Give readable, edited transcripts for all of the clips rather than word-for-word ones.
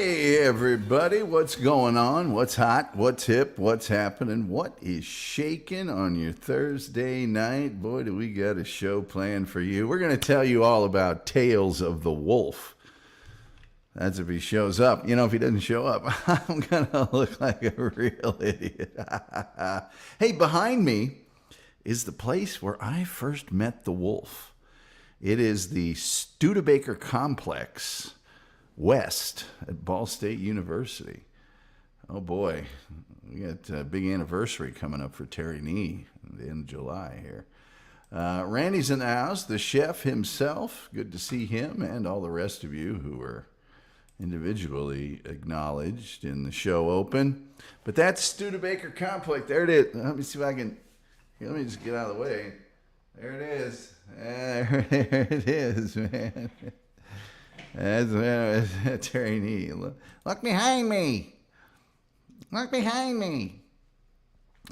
Hey everybody, what's going on? What's hot? What's hip? What's happening? What is shaking on your Thursday night? Boy, do we got a show planned for you. We're going to tell you all about Tales of the Wolf. That's if he shows up. You know, if he doesn't show up, I'm going to look like a real idiot. Hey, behind me is the place where I first met the wolf. It is the Studebaker Complex West at Ball State University. Oh boy, we got a big anniversary coming up for Terry Nee at the end of July here. Randy's in the house, the chef himself. Good to see him and all the rest of you who were individually acknowledged in the show open. But that's Studebaker Complex. There it is. Let me see if I can. Here, let me just get out of the way. There it is. There it is, man. That's Terry Nee. Look behind me. Look behind me.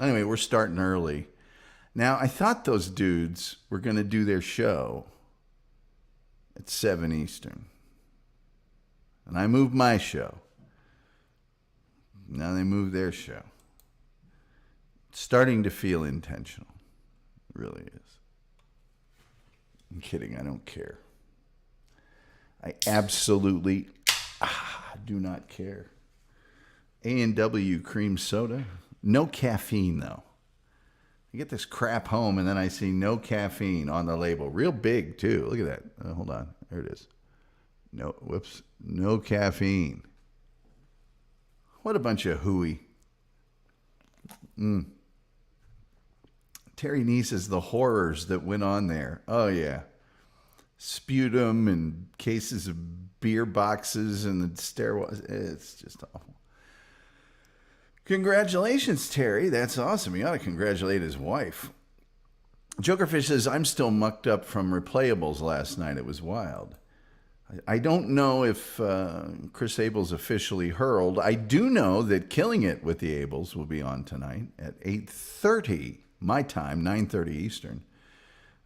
Anyway, we're starting early. Now, I thought those dudes were going to do their show at 7 Eastern. And I moved my show. Now they moved their show. It's starting to feel intentional. It really is. I'm kidding. I don't care. I absolutely do not care. A&W cream soda. No caffeine, though. I get this crap home, and then I see no caffeine on the label. Real big, too. Look at that. Hold on. There it is. No, whoops. No caffeine. What a bunch of hooey. Terry Nee says the horrors that went on there. Oh, yeah. Sputum and cases of beer boxes and the stairwells. It's just awful. Congratulations, Terry. That's awesome. You ought to congratulate his wife. Jokerfish says, I'm still mucked up from replayables last night. It was wild. I don't know if Chris Abel's officially hurled. I do know that Killing It with the Abels will be on tonight at 8:30 my time, 9:30 Eastern.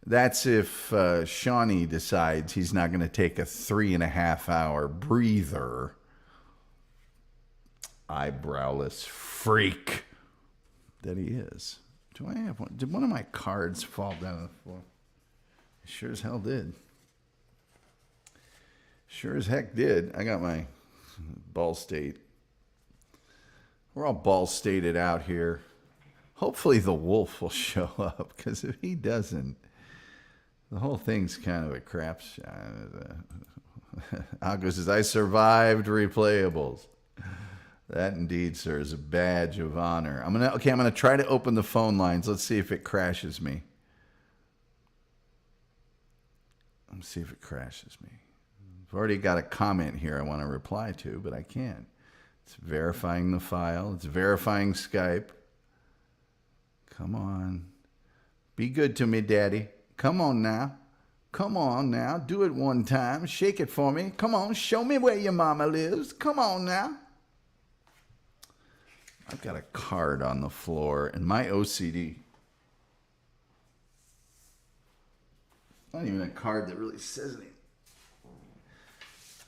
That's if Shawnee decides he's not going to take a 3.5-hour breather. Eyebrowless freak that he is. Do I have one? Did one of my cards fall down on the floor? It sure as hell did. Sure as heck did. I got my Ball State. We're all Ball Stated out here. Hopefully the wolf will show up, because if he doesn't, the whole thing's kind of a crap shot. Aggo says, I survived replayables. That indeed, sir, is a badge of honor. I'm gonna try to open the phone lines. Let's see if it crashes me. Let's see if it crashes me. I've already got a comment here I want to reply to, but I can't. It's verifying the file. It's verifying Skype. Come on. Be good to me, Daddy. Come on now. Come on now. Do it one time. Shake it for me. Come on. Show me where your mama lives. Come on now. I've got a card on the floor and my OCD. Not even a card that really says anything.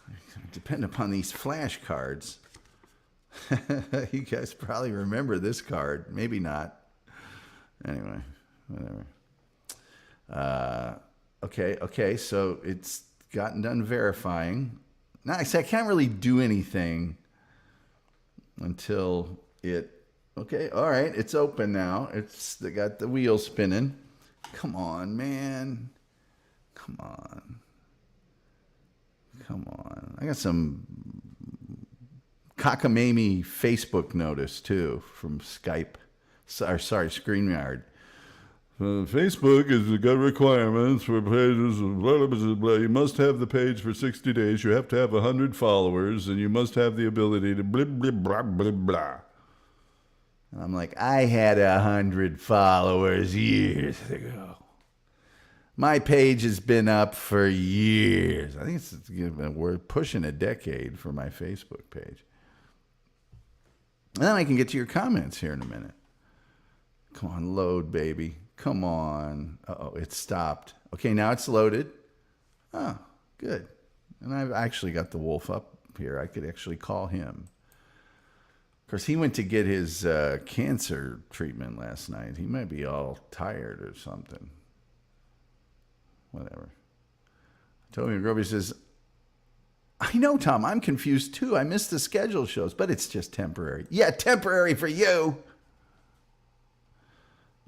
I depend upon these flashcards. You guys probably remember this card. Maybe not. Anyway, whatever. Okay, so it's gotten done verifying. Now, I can't really do anything until it... Okay, all right, it's open now. They got the wheel spinning. Come on, man. Come on. I got some cockamamie Facebook notice, too, from Skype. Sorry, StreamYard. Facebook has got requirements for pages. Blah, blah, blah. You must have the page for 60 days. You have to have 100 followers, and you must have the ability to blah, blah, blah, blah, blah. And I'm like, I had 100 followers years ago. My page has been up for years. I think we're pushing a decade for my Facebook page. And then I can get to your comments here in a minute. Come on, load, baby. Come on. Uh-oh, it stopped. Okay, now it's loaded. Oh, good. And I've actually got the wolf up here. I could actually call him. Of course, he went to get his cancer treatment last night. He might be all tired or something. Whatever. Toby McGroby says, I know, Tom, I'm confused too. I missed the schedule shows, but it's just temporary. Yeah, temporary for you.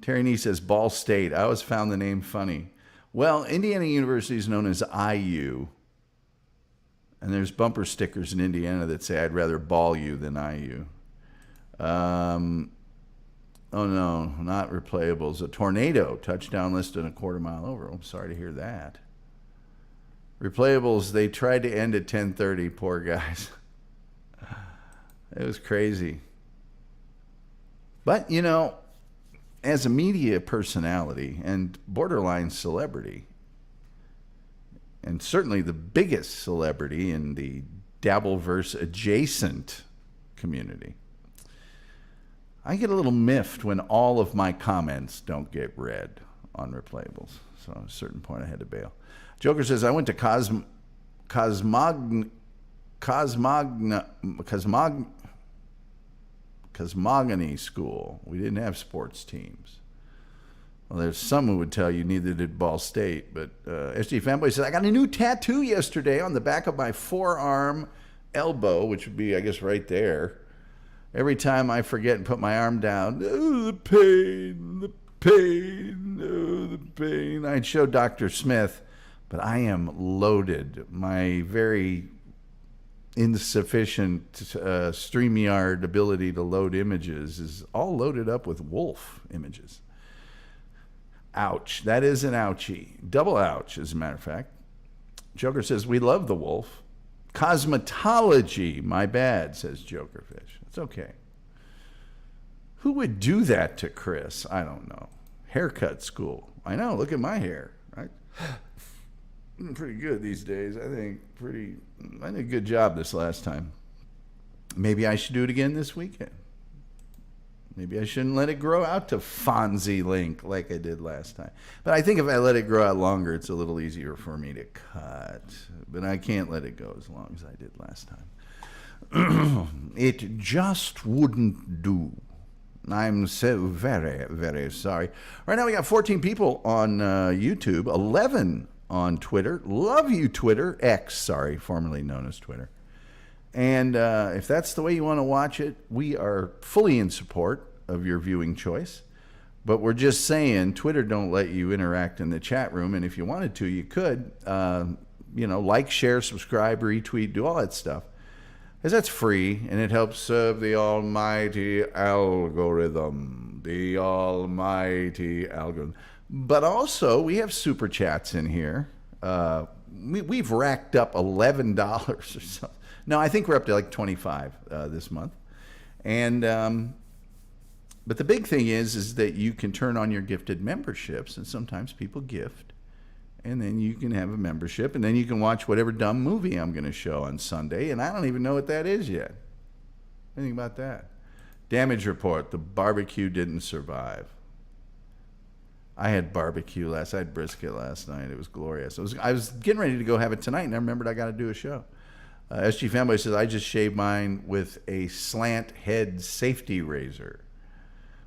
Terry Nee says, Ball State. I always found the name funny. Well, Indiana University is known as IU. And there's bumper stickers in Indiana that say, I'd rather ball you than IU. Oh, no, not replayables. A tornado, touchdown less than a quarter mile over. I'm sorry to hear that. Replayables, they tried to end at 10:30, poor guys. It was crazy. But, you know, as a media personality and borderline celebrity, and certainly the biggest celebrity in the Dabbleverse adjacent community, I get a little miffed when all of my comments don't get read on replayables. So at a certain point I had to bail. Joker says, I went to Cosmogony School. We didn't have sports teams. Well, there's some who would tell you neither did Ball State, but SG Fanboy said, I got a new tattoo yesterday on the back of my forearm elbow, which would be, I guess, right there. Every time I forget and put my arm down, oh, the pain, oh, the pain. I'd show Dr. Smith, but I am loaded. My very insufficient StreamYard ability to load images is all loaded up with wolf images. Ouch. That is an ouchie. Double ouch, as a matter of fact. Joker says, we love the wolf. Cosmetology, my bad, says Jokerfish. It's okay. Who would do that to Chris? I don't know. Haircut school. I know, look at my hair. Right? I'm pretty good these days. I did a good job this last time. Maybe I should do it again this weekend. Maybe I shouldn't let it grow out to Fonzie link like I did last time. But I think if I let it grow out longer, it's a little easier for me to cut. But I can't let it go as long as I did last time. It just wouldn't do. I'm so very, very sorry. Right now we got 14 people on YouTube, 11 on Twitter. Love you, Twitter. X, sorry, formerly known as Twitter. And if that's the way you want to watch it, we are fully in support of your viewing choice. But we're just saying, Twitter don't let you interact in the chat room. And if you wanted to, you could, like, share, subscribe, retweet, do all that stuff. Because that's free, and it helps serve the almighty algorithm. The almighty algorithm. But also, we have super chats in here. We've racked up $11 or something. No, I think we're up to like 25 this month. And but the big thing is that you can turn on your gifted memberships, and sometimes people gift, and then you can have a membership, and then you can watch whatever dumb movie I'm going to show on Sunday, and I don't even know what that is yet. Think about that. Damage report: the barbecue didn't survive. I had barbecue I had brisket last night. It was glorious. I was getting ready to go have it tonight, and I remembered I got to do a show. SG Fanboy says, I just shaved mine with a slant head safety razor.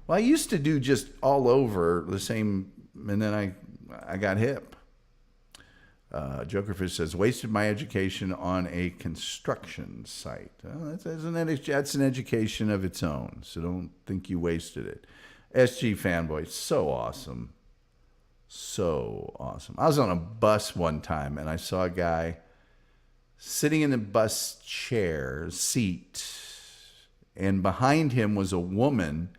Well, I used to do just all over the same, and then I got hip. Jokerfish says, wasted my education on a construction site. Well, that's an education of its own, so don't think you wasted it. SG Fanboy, so awesome. So awesome. I was on a bus one time, and I saw a guy sitting in the bus seat, and behind him was a woman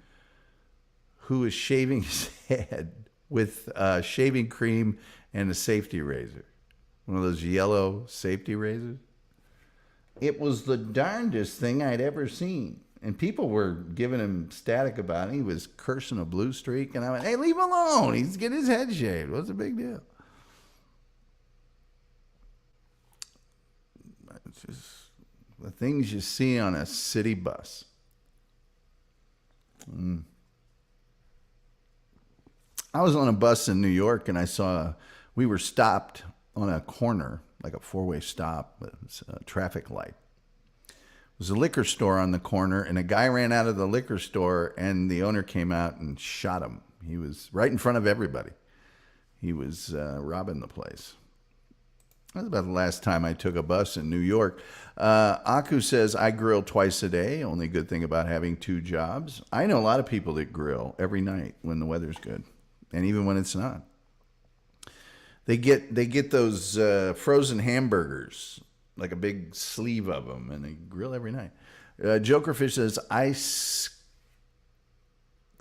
who was shaving his head with shaving cream and a safety razor. One of those yellow safety razors. It was the darndest thing I'd ever seen. And people were giving him static about it. He was cursing a blue streak, and I went, hey, leave him alone. He's getting his head shaved. What's the big deal? It's just the things you see on a city bus. I was on a bus in New York, and we were stopped on a corner, like a four-way stop, with a traffic light. was a liquor store on the corner, and a guy ran out of the liquor store, and the owner came out and shot him. He was right in front of everybody. He was robbing the place. That was about the last time I took a bus in New York. Aku says, I grill twice a day. Only good thing about having 2 jobs. I know a lot of people that grill every night when the weather's good, and even when it's not. They get those frozen hamburgers, like a big sleeve of them, and they grill every night. Jokerfish says, I'm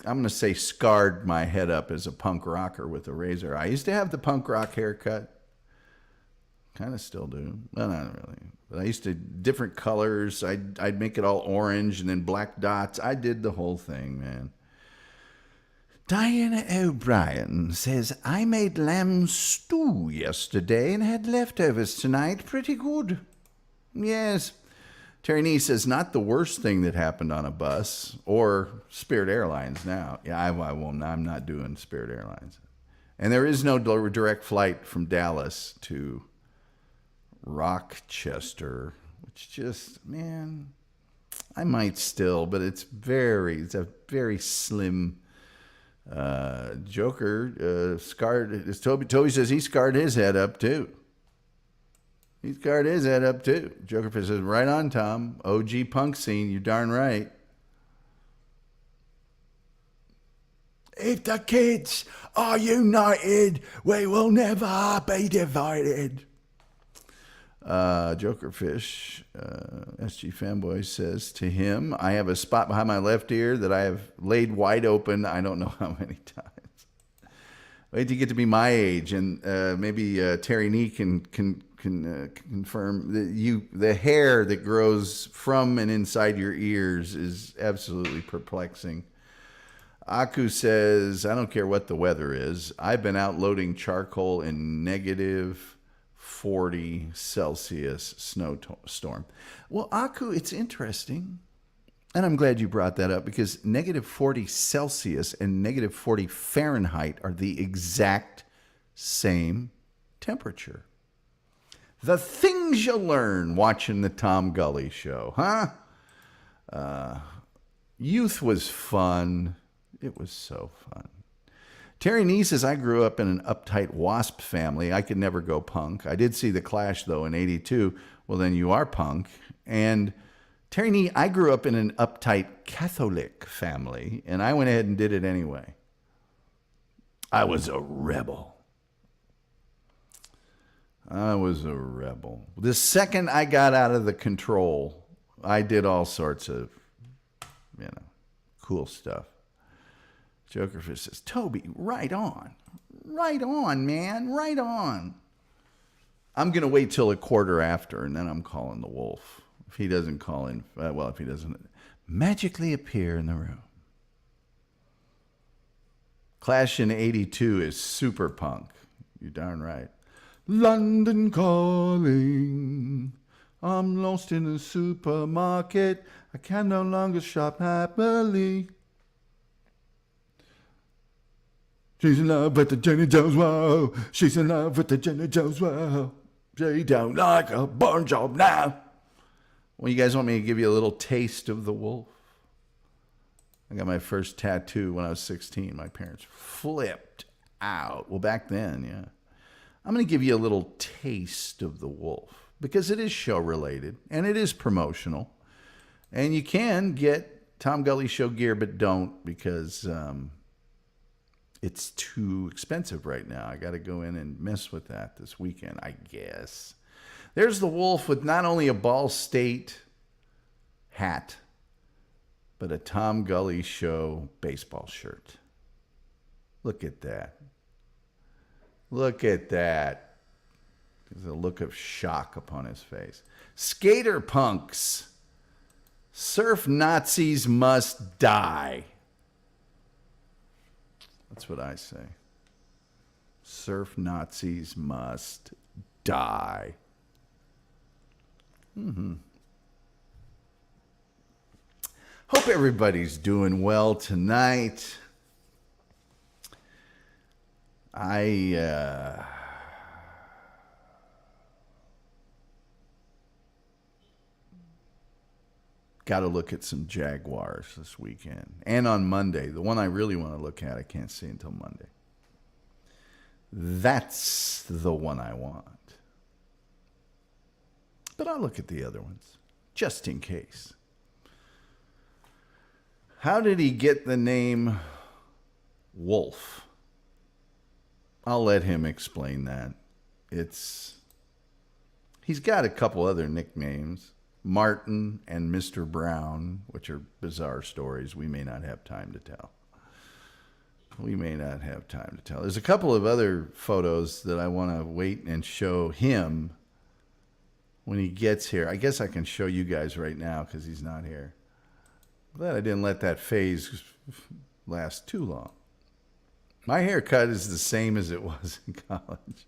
going to say scarred my head up as a punk rocker with a razor. I used to have the punk rock haircut. Kind of still do. Well, not really. But I used to, different colors. I'd make it all orange and then black dots. I did the whole thing, man. Diana O'Brien says, I made lamb stew yesterday and had leftovers tonight. Pretty good. Yes. Terry Nee says, not the worst thing that happened on a bus or Spirit Airlines now. Yeah, I won't. I'm not doing Spirit Airlines. And there is no direct flight from Dallas to Rochester, which just, man, I might still, but it's a very slim Joker scarred. Toby says he scarred his head up too. He scarred his head up too. Jokerfish says, right on, Tom. OG punk scene, you darn right. If the kids are united, we will never be divided. Jokerfish, SG Fanboy says to him, I have a spot behind my left ear that I have laid wide open. I don't know how many times. Wait till you get to be my age, and maybe Terry Nee can confirm that the hair that grows from and inside your ears is absolutely perplexing. Aku says, I don't care what the weather is. I've been out loading charcoal in negative 40 Celsius snowstorm. Well, Aku, it's interesting. And I'm glad you brought that up, because negative 40 Celsius and negative 40 Fahrenheit are the exact same temperature. The things you learn watching the Tom Gully Show, huh? Youth was fun. It was so fun. Terry Nee says, I grew up in an uptight WASP family. I could never go punk. I did see The Clash, though, in 82. Well, then you are punk. And Terry Nee, I grew up in an uptight Catholic family, and I went ahead and did it anyway. I was a rebel. The second I got out of the control, I did all sorts of, cool stuff. Jokerfish says, Toby, right on. Right on, man. Right on. I'm going to wait till a quarter after, and then I'm calling the wolf. If he doesn't call in, if he doesn't magically appear in the room. Clash in 82 is super punk. You're darn right. London calling. I'm lost in a supermarket. I can no longer shop happily. She's in love with the Jenny Jones, whoa. She's in love with the Jenny Jones, whoa. She don't like a barn job now. Well, you guys want me to give you a little taste of the wolf? I got my first tattoo when I was 16. My parents flipped out. Well, back then, yeah. I'm going to give you a little taste of the wolf, because it is show related and it is promotional. And you can get Tom Gully Show gear, but don't, because it's too expensive right now. I got to go in and mess with that this weekend, I guess. There's the wolf with not only a Ball State hat, but a Tom Gully Show baseball shirt. Look at that. Look at that. There's a look of shock upon his face. Skater punks. Surf Nazis must die. That's what I say. Surf Nazis must die. Hope everybody's doing well tonight. got to look at some Jaguars this weekend. And on Monday, the one I really want to look at, I can't see until Monday. That's the one I want. But I'll look at the other ones, just in case. How did he get the name Wolf? I'll let him explain that. He's got a couple other nicknames, Martin and Mr. Brown, which are bizarre stories we may not have time to tell. There's a couple of other photos that I want to wait and show him when he gets here. I guess I can show you guys right now because he's not here. Glad I didn't let that phase last too long. My haircut is the same as it was in college.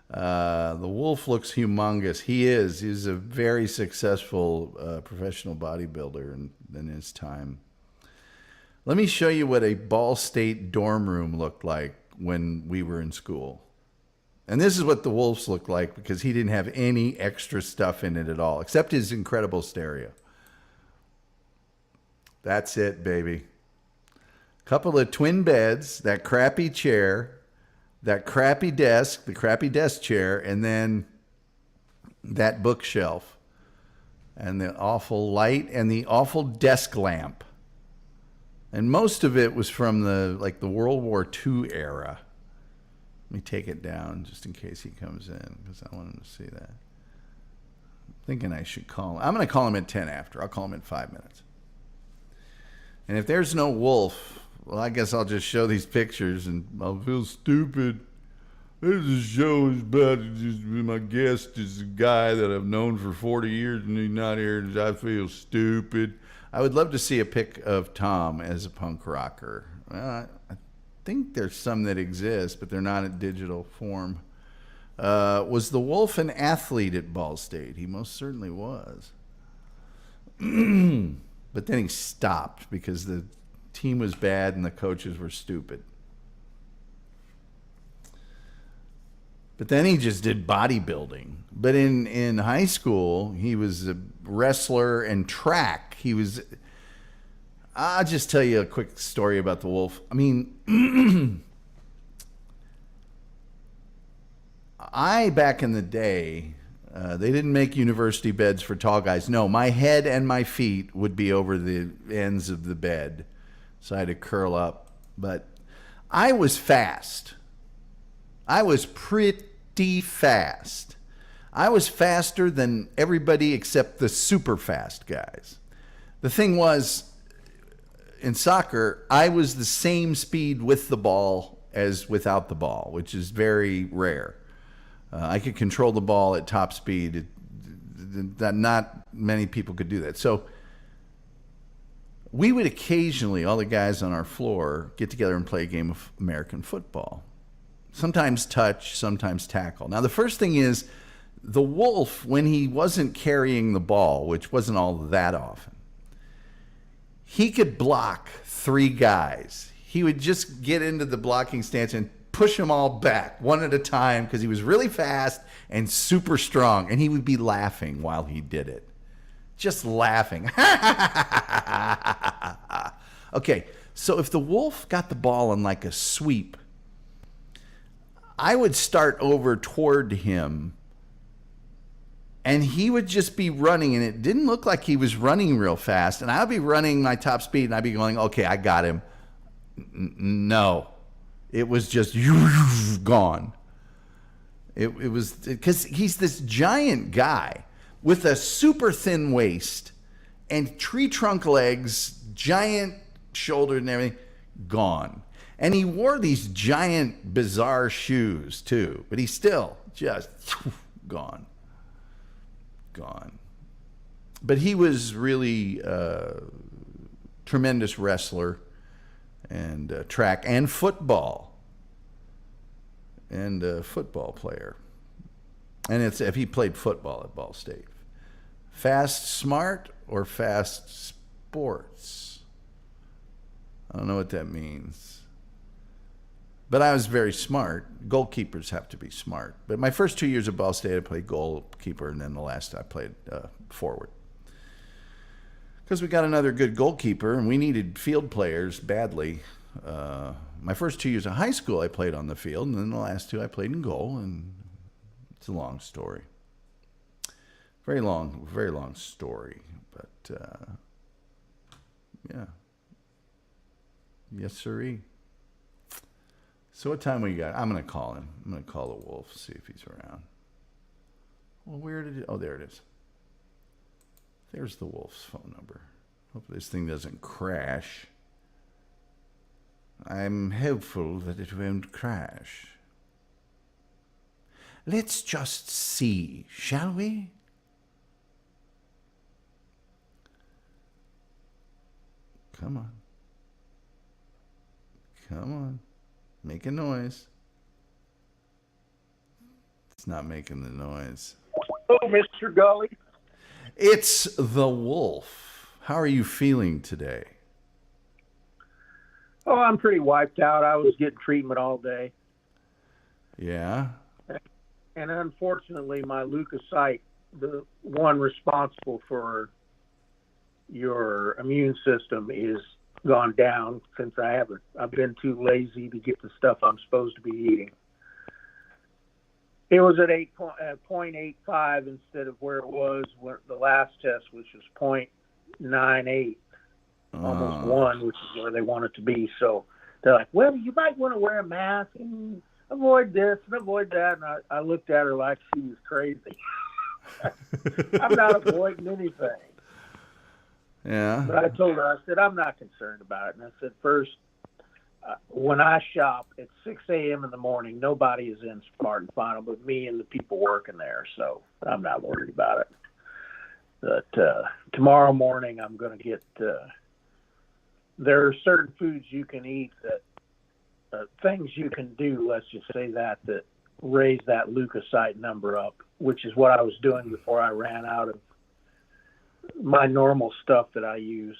The Wolf looks humongous. He is. He's a very successful professional bodybuilder in his time. Let me show you what a Ball State dorm room looked like when we were in school. And this is what the Wolves looked like because he didn't have any extra stuff in it at all, except his incredible stereo. That's it, baby. Couple of twin beds, that crappy chair, that crappy desk, the crappy desk chair, and then that bookshelf, and the awful light, and the awful desk lamp. And most of it was from the World War II era. Let me take it down just in case he comes in, because I want him to see that. I'm thinking I should call him. I'm going to call him at 10 after. I'll call him in 5 minutes. And if there's no Wolf, well, I guess I'll just show these pictures and I'll feel stupid. This show is about just my guest is a guy that I've known for 40 years and he's not here and I feel stupid. I would love to see a pic of Tom as a punk rocker. I think there's some that exist, but they're not in digital form. Was the Wolf an athlete at Ball State? He most certainly was. But then he stopped because the team was bad and the coaches were stupid. But then he just did bodybuilding. But in high school, he was a wrestler and track. I'll just tell you a quick story about the Wolf. I mean, back in the day, they didn't make university beds for tall guys. No, my head and my feet would be over the ends of the bed. So I had to curl up. But I was fast. I was pretty fast. I was faster than everybody except the super fast guys. The thing was, in soccer, I was the same speed with the ball as without the ball, which is very rare. I could control the ball at top speed. Not many people could do that. So we would occasionally, all the guys on our floor, get together and play a game of American football. Sometimes touch, sometimes tackle. Now, the first thing is, the Wolf, when he wasn't carrying the ball, which wasn't all that often, he could block 3 guys. He would just get into the blocking stance and push them all back one at a time because he was really fast and super strong. And he would be laughing while he did it. Just laughing. Okay, so if the Wolf got the ball in like a sweep, I would start over toward him and he would just be running, and it didn't look like he was running real fast. And I'd be running my top speed, and I'd be going, okay, I got him. No. It was just gone. It was because he's this giant guy with a super thin waist and tree trunk legs, giant shoulders and everything, gone. And he wore these giant, bizarre shoes, too. But he's still just gone. Gone. But he was really a tremendous wrestler and track and football. And a football player. And if he played football at Ball State. Fast smart or fast sports? I don't know what that means. But I was very smart. Goalkeepers have to be smart. But my first 2 years at Ball State, I played goalkeeper, and then the last I played forward. Because we got another good goalkeeper, and we needed field players badly. My first 2 years of high school, I played on the field, and then the last two, I played in goal, and it's a long story. Very long story. But, yeah. Yes, sirree. So what time we got? I'm going to call him. I'm going to call the wolf, see if he's around. Well, where did it? Oh, there it is. There's the wolf's phone number. Hope this thing doesn't crash. I'm hopeful that it won't crash. Let's just see, shall we? Come on. Come on. Make a noise. It's not making the noise. Oh, Mr. Gully. It's the wolf. How are you feeling today? Oh, I'm pretty wiped out. I was getting treatment all day. Yeah? And unfortunately, my leukocyte, the one responsible for your immune system, is gone down since I've been too lazy to get the stuff I'm supposed to be eating. It was at 0.85 instead of where it was where the last test, which was 0.98, almost 1, which is where they want it to be. So they're like, well, you might want to wear a mask and avoid this and avoid that. And I looked at her like she was crazy. I'm not avoiding anything. Yeah. But I told her, I said, I'm not concerned about it. And I said, first, when I shop at 6 a.m. in the morning, nobody is in Smart and Final but me and the people working there. So I'm not worried about it. But tomorrow morning, I'm going to get, there are certain foods you can eat that, things you can do, let's just say that raise that leukocyte number up, which is what I was doing before I ran out of my normal stuff that I use.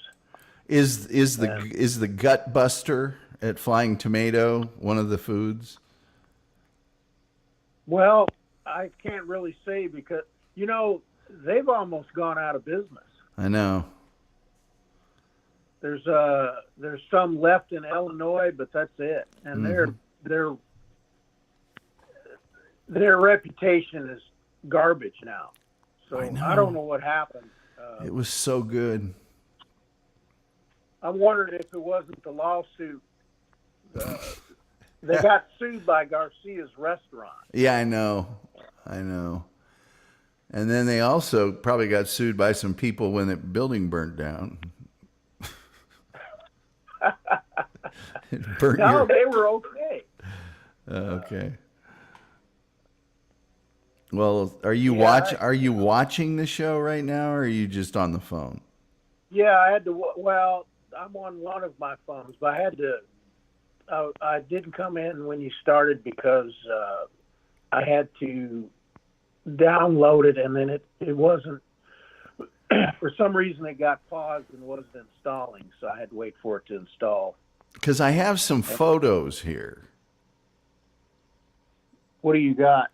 Is the gut buster at Flying Tomato one of the foods? Well, I can't really say because, they've almost gone out of business. I know. There's some left in Illinois, but that's it. And their reputation is garbage now. So I don't know what happened. It was so good. I'm wondering if it wasn't the lawsuit. They got sued by Garcia's restaurant. Yeah, I know. And then they also probably got sued by some people when the building burnt down. They were okay. Okay. Well, are you watching the show right now, or are you just on the phone? Yeah, I had to. Well, I'm on one of my phones, but I had to. I didn't come in when you started because I had to download it, and then it wasn't. For some reason, it got paused and wasn't installing, so I had to wait for it to install. Because I have some photos here. What do you got?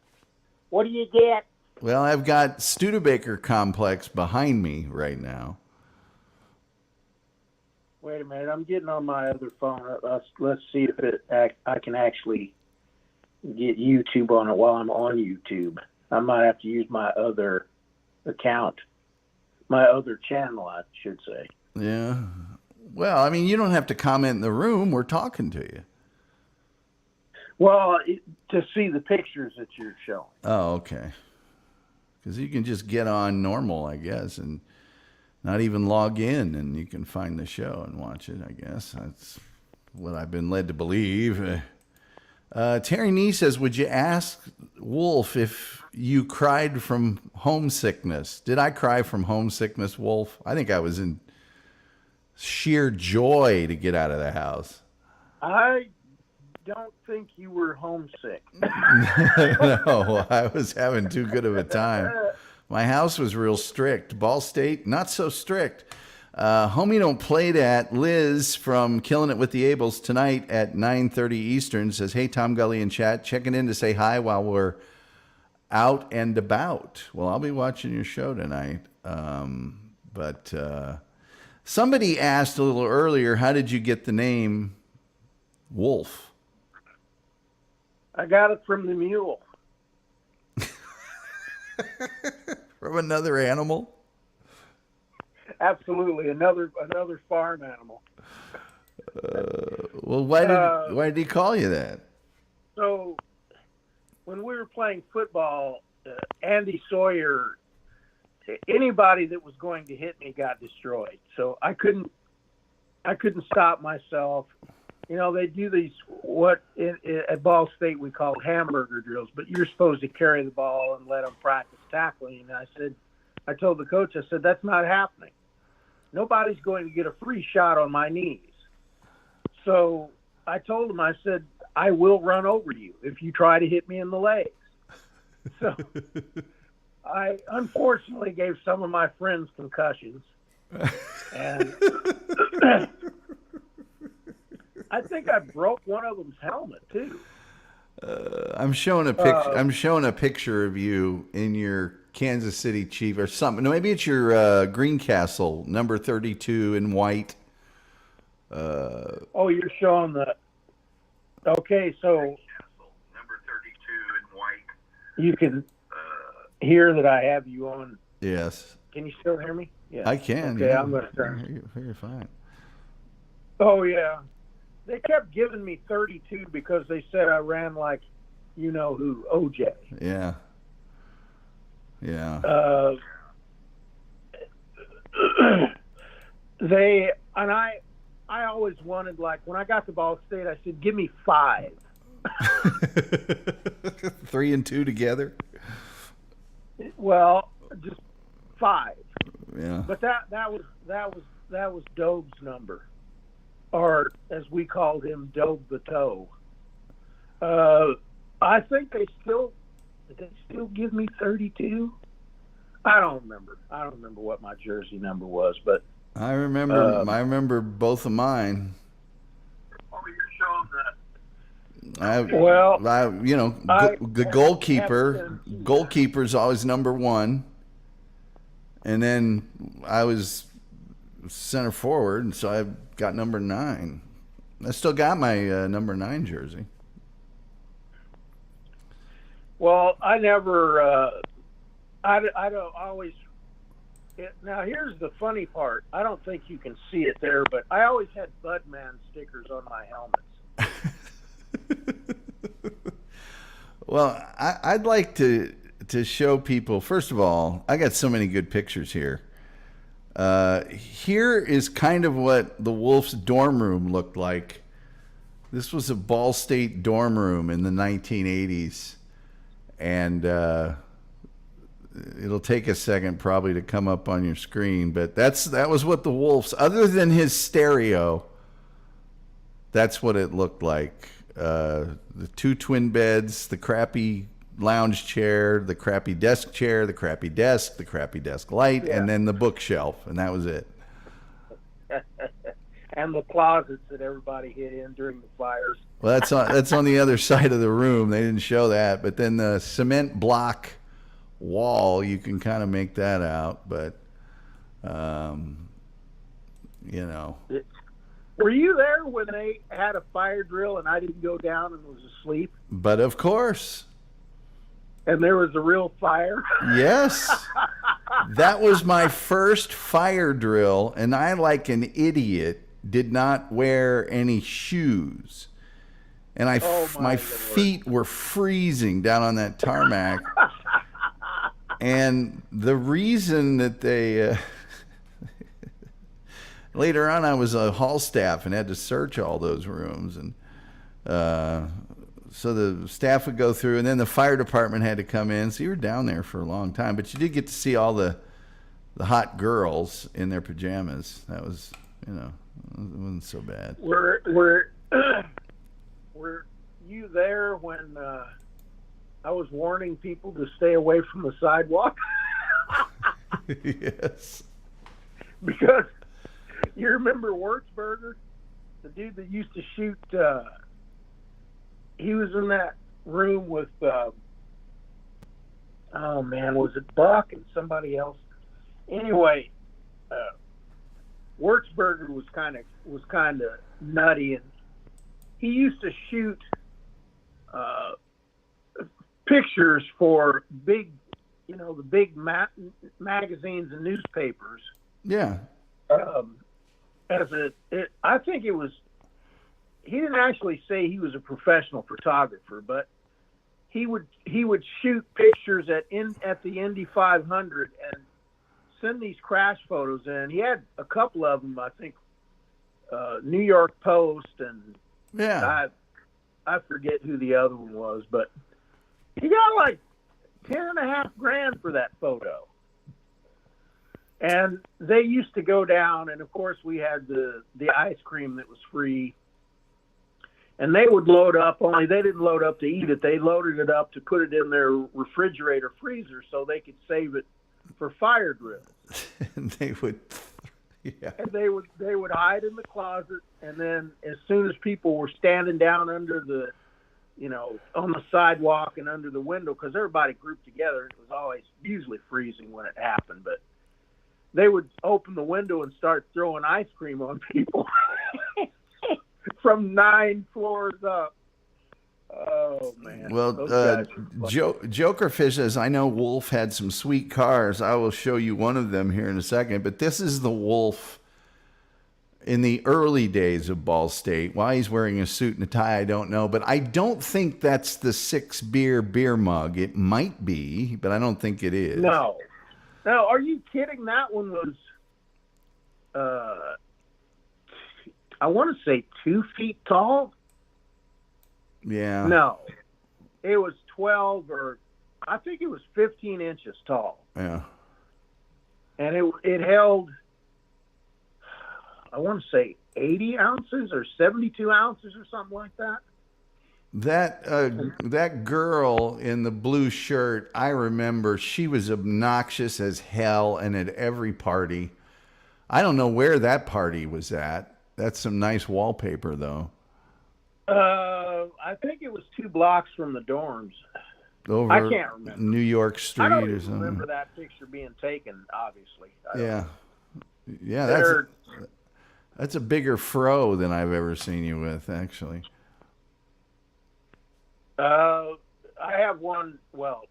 What do you get? Well, I've got Studebaker Complex behind me right now. Wait a minute. I'm getting on my other phone. Let's see if I can actually get YouTube on it while I'm on YouTube. I might have to use my other account, my other channel, I should say. Yeah. Well, I mean, you don't have to comment in the room. We're talking to you. Well, to see the pictures that you're showing. Oh, okay. Because you can just get on normal, I guess, and not even log in, and you can find the show and watch it, I guess. That's what I've been led to believe. Terry Nee says, would you ask Wolf if you cried from homesickness? Did I cry from homesickness, Wolf? I think I was in sheer joy to get out of the house. I don't think you were homesick. No, I was having too good of a time. My house was real strict. Ball State, not so strict. Homie Don't Play That, Liz from Killing It with the Ables tonight at 9:30 Eastern says, hey, Tom Gully in chat, checking in to say hi while we're out and about. Well, I'll be watching your show tonight. But Somebody asked a little earlier, how did you get the name Wolf? I got it from the mule. From another animal? Absolutely, another farm animal. Well, why did he call you that? So when we were playing football, Andy Sawyer, anybody that was going to hit me got destroyed. So I couldn't stop myself. You know, they do these at Ball State we call hamburger drills, but you're supposed to carry the ball and let them practice tackling. And I told the coach, I said, that's not happening. Nobody's going to get a free shot on my knees. So I told him, I said, I will run over you if you try to hit me in the legs. So I unfortunately gave some of my friends concussions. And I think I broke one of them's helmet too. I'm showing a picture. I'm showing a picture of you in your Kansas City Chief or something. No, maybe it's your Greencastle number 32 in white. Oh, you're showing the. Okay, so number 32 in white. You can hear that I have you on. Yes. Can you still hear me? Yeah. I can. Okay, yeah. I'm going to turn. You're fine. Oh yeah, they kept giving me 32 because they said I ran like, you know who, OJ. Yeah. Yeah. I always wanted, like, when I got to Ball State, I said, give me 5. 3 and 2 together. Well, just 5. Yeah. But that was Dobe's number, or as we called him, Dobe the Toe. I think did they still give me 32? I don't remember. I don't remember what my jersey number was, but I remember both of mine. Oh, you're showing that. The goalkeeper's always number 1. And then I was center forward, and so I got number 9. I still got my number 9 jersey. Well, I never. I don't always. Now here's the funny part. I don't think you can see it there, but I always had Budman stickers on my helmets. Well, I'd like to show people. First of all, I got so many good pictures here. Here is kind of what the Wolves' dorm room looked like. This was a Ball State dorm room in the 1980s. And it'll take a second probably to come up on your screen, but that was what the Wolves, other than his stereo, that's what it looked like. The 2 twin beds, the crappy lounge chair, the crappy desk chair, the crappy desk light, Yeah. and then the bookshelf, and that was it. And the closets that everybody hid in during the fires. Well, that's on the other side of the room. They didn't show that, but then the cement block wall, you can kind of make that out, but Were you there when they had a fire drill and I didn't go down and was asleep? But of course. And there was a real fire? Yes. That was my first fire drill, and I, like an idiot, did not wear any shoes. And my feet were freezing down on that tarmac. And the reason that they later on, I was a hall staff and had to search all those rooms, and so the staff would go through, and then the fire department had to come in. So you were down there for a long time, but you did get to see all the hot girls in their pajamas. That was, it wasn't so bad. Were you there when I was warning people to stay away from the sidewalk? Yes. Because you remember Wurzburger, the dude that used to shoot, he was in that room with, was it Buck and somebody else? Anyway, Wurzburger was kind of nutty, and he used to shoot pictures for big, the big magazines and newspapers. Yeah. I think it was. He didn't actually say he was a professional photographer, but he would shoot pictures at the Indy 500 and send these crash photos in. He had a couple of them, I think, New York Post, and I forget who the other one was, but he got like $10,500 for that photo. And they used to go down, and of course we had the ice cream that was free. And they would load up, only they didn't load up to eat it. They loaded it up to put it in their refrigerator freezer so they could save it for fire drills. And they would, And they would hide in the closet, and then as soon as people were standing down under the, on the sidewalk and under the window, because everybody grouped together, it was usually freezing when it happened, but they would open the window and start throwing ice cream on people. From 9 floors up. Oh, man. Well, Jokerfish says, I know Wolf had some sweet cars. I will show you one of them here in a second. But this is the Wolf in the early days of Ball State. Why he's wearing a suit and a tie, I don't know. But I don't think that's the 6-beer mug. It might be, but I don't think it is. No, are you kidding? That one was... I want to say 2 feet tall. Yeah. No, it was 12 or I think it was 15 inches tall. Yeah. And it held, I want to say 80 ounces or 72 ounces or something like that. That girl in the blue shirt, I remember she was obnoxious as hell and at every party. I don't know where that party was at. That's some nice wallpaper, though. I think it was 2 blocks from the dorms. Over I can't remember. New York Street I don't or even something. remember that picture being taken, obviously. Yeah, that's a bigger fro than I've ever seen you with, actually. I have one, well,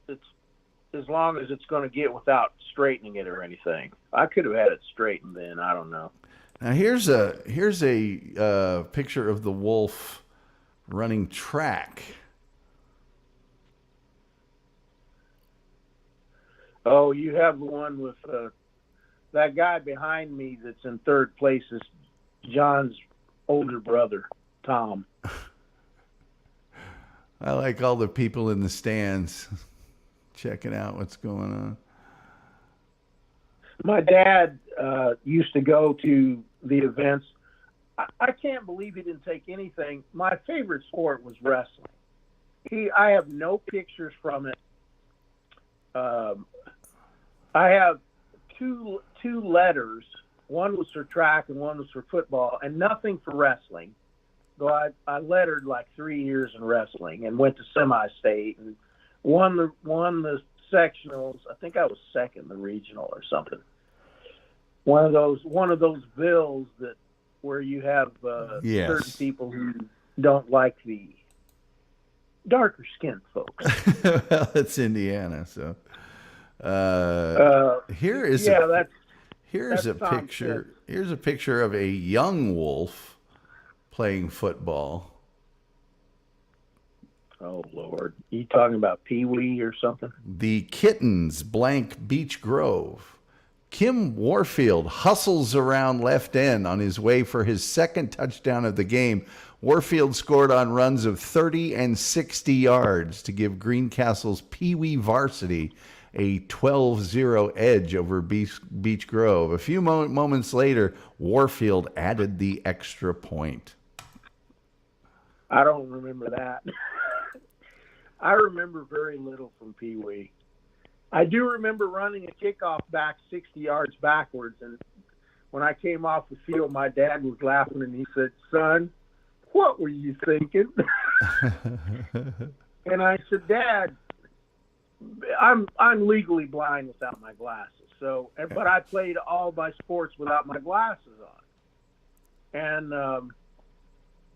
it's as long as it's going to get without straightening it or anything. I could have had it straightened then. I don't know. Now here's a picture of the Wolf running track. Oh, you have the one with that guy behind me that's in third place is John's older brother, Tom. I like all the people in the stands checking out what's going on. My dad used to go to the events. I can't believe he didn't take anything. My favorite sport was wrestling. I have no pictures from it. I have two letters. One was for track and one was for football, and nothing for wrestling. Though I lettered like 3 years in wrestling and went to semi-state and won the sectionals. I think I was second the regional or something. One of those bills where you have certain people who don't like the darker skinned folks. Well, it's Indiana, so here's a picture. Here's a picture of a young Wolf playing football. Oh, Lord. You talking about Pee Wee or something? The Kittens blank Beech Grove. Kim Warfield hustles around left end on his way for his second touchdown of the game. Warfield scored on runs of 30 and 60 yards to give Greencastle's Pee Wee varsity a 12-0 edge over Beech Grove. A few moments later, Warfield added the extra point. I don't remember that. I remember very little from Pee Wee. I do remember running a kickoff back 60 yards backwards, and when I came off the field, my dad was laughing, and he said, "Son, what were you thinking?" And I said, "Dad, I'm legally blind without my glasses." So, but I played all my sports without my glasses on. And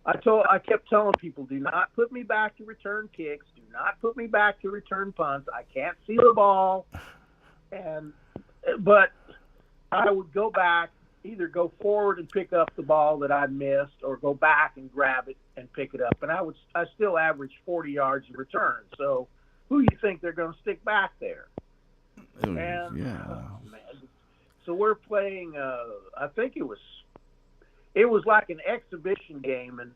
I kept telling people, do not put me back to return kicks. Do not put me back to return punts. I can't see the ball. But I would go back, either go forward and pick up the ball that I missed, or go back and grab it and pick it up. And I still averaged 40 yards in return. So who do you think they're going to stick back there? Yeah. Man. So we're playing. I think it was like an exhibition game, and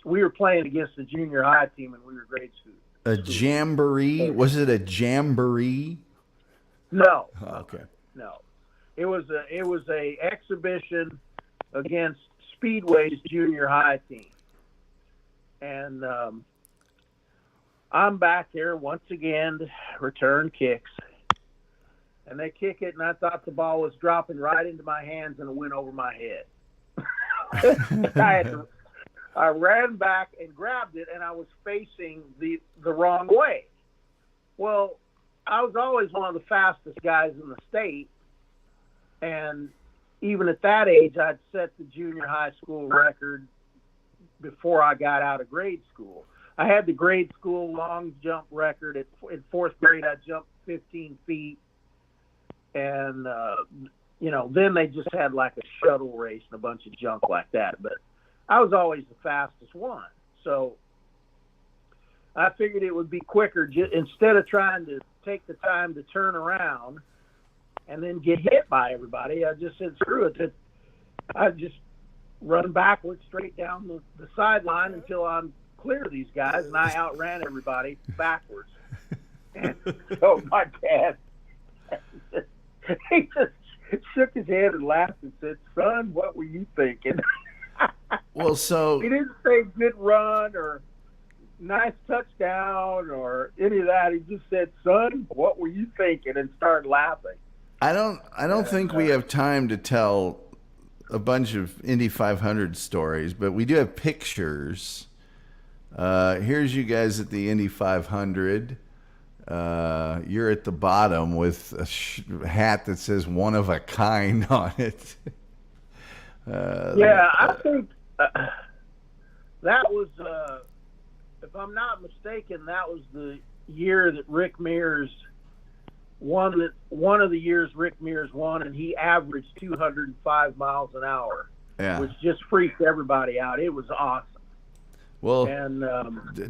we were playing against the junior high team, and we were grade school. A jamboree? Was it a jamboree? No. Oh, okay. No. It was a exhibition against Speedway's junior high team, and I'm back there once again to return kicks, and they kick it, and I thought the ball was dropping right into my hands, and it went over my head. I ran back and grabbed it, and I was facing the wrong way. Well, I was always one of the fastest guys in the state, and even at that age, I'd set the junior high school record before I got out of grade school. I had the grade school long jump record. In fourth grade, I jumped 15 feet, and then they just had like a shuttle race and a bunch of junk like that. But I was always the fastest one. So I figured it would be quicker. Instead of trying to take the time to turn around and then get hit by everybody, I just said, screw it. I just run backwards straight down the sideline until I'm clear of these guys, and I outran everybody backwards. And so my dad, he just shook his head and laughed and said, son, what were you thinking? Well, so he didn't say good run or nice touchdown or any of that. He just said, son, what were you thinking? And started laughing. I don't think we have time to tell a bunch of Indy 500 stories, but we do have pictures. Here's you guys at the Indy 500. You're at the bottom with a hat that says one of a kind on it. I think that was, if I'm not mistaken, that was the year that Rick Mears won. One of the years Rick Mears won, and he averaged 205 miles an hour, which just freaked everybody out. It was awesome. Well, and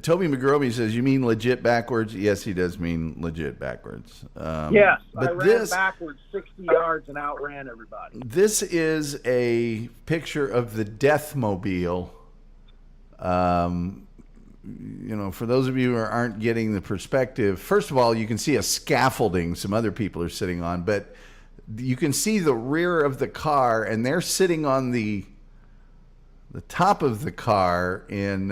Toby McGroby says, you mean legit backwards? Yes, he does mean legit backwards. Yes, I ran backwards 60 yards and outran everybody. This is a picture of the Deathmobile. For those of you who aren't getting the perspective, first of all, you can see a scaffolding some other people are sitting on, but you can see the rear of the car, and they're sitting on the top of the car in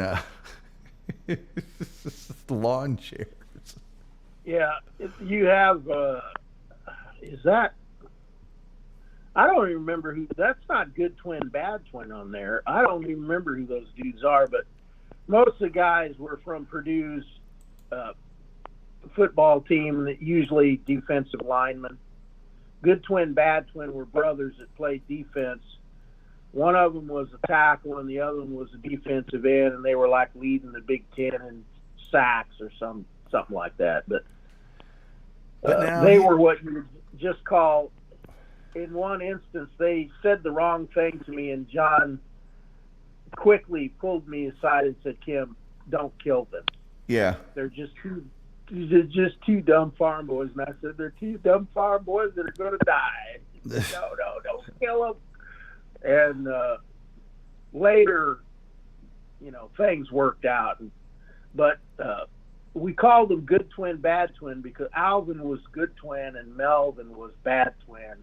lawn chairs. Yeah, you have, is that, I don't even remember who, that's not Good Twin, Bad Twin on there. I don't even remember who those dudes are, but most of the guys were from Purdue's football team, that usually defensive linemen. Good Twin, Bad Twin were brothers that played defense. One of them was a tackle, and the other one was a defensive end, and they were like leading the Big Ten in sacks or something like that. But they were what you would just call, in one instance, they said the wrong thing to me, and John quickly pulled me aside and said, Kim, don't kill them. Yeah. They're just two dumb farm boys. And I said, they're two dumb farm boys that are going to die. Said, no, don't kill them. And later, things worked out. But we called them Good Twin, Bad Twin because Alvin was Good Twin and Melvin was Bad Twin.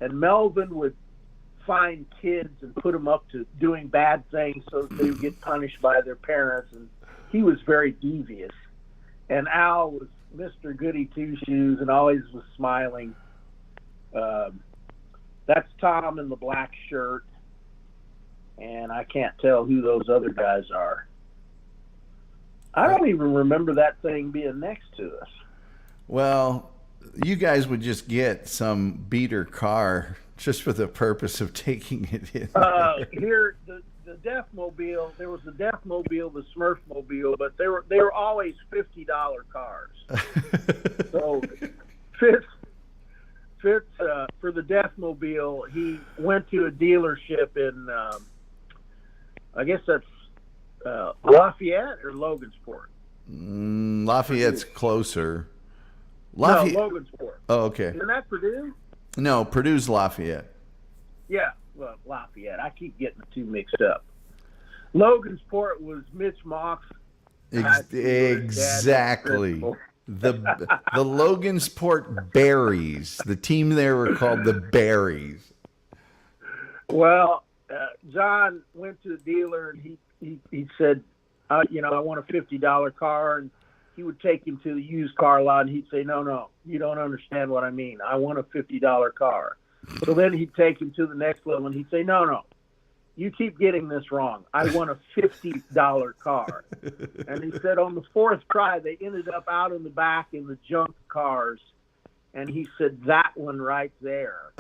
And Melvin would find kids and put them up to doing bad things so that they would get punished by their parents. And he was very devious. And Al was Mr. Goody Two-Shoes and always was smiling. That's Tom in the black shirt, and I can't tell who those other guys are. I don't even remember that thing being next to us. Well, you guys would just get some beater car just for the purpose of taking it in. Here, the Deathmobile, there was the Deathmobile, the Smurfmobile, but they were always $50 cars. So Fitz, for the Deathmobile, he went to a dealership in, I guess that's Lafayette or Logansport. Lafayette's closer. No, Logansport. Oh, okay. Isn't that Purdue? No, Purdue's Lafayette. Yeah, well, Lafayette. I keep getting the two mixed up. Logansport was Mitch Mock's. Exactly. The Logansport Berries. The team there were called the Berries. Well, John went to the dealer and he said, I want a $50 car, and he would take him to the used car lot, and he'd say, no, you don't understand what I mean. I want a $50 car. So then he'd take him to the next level, and he'd say, no, you keep getting this wrong. I want a $50 car. And he said on the fourth try, they ended up out in the back in the junk cars, and he said, that one right there.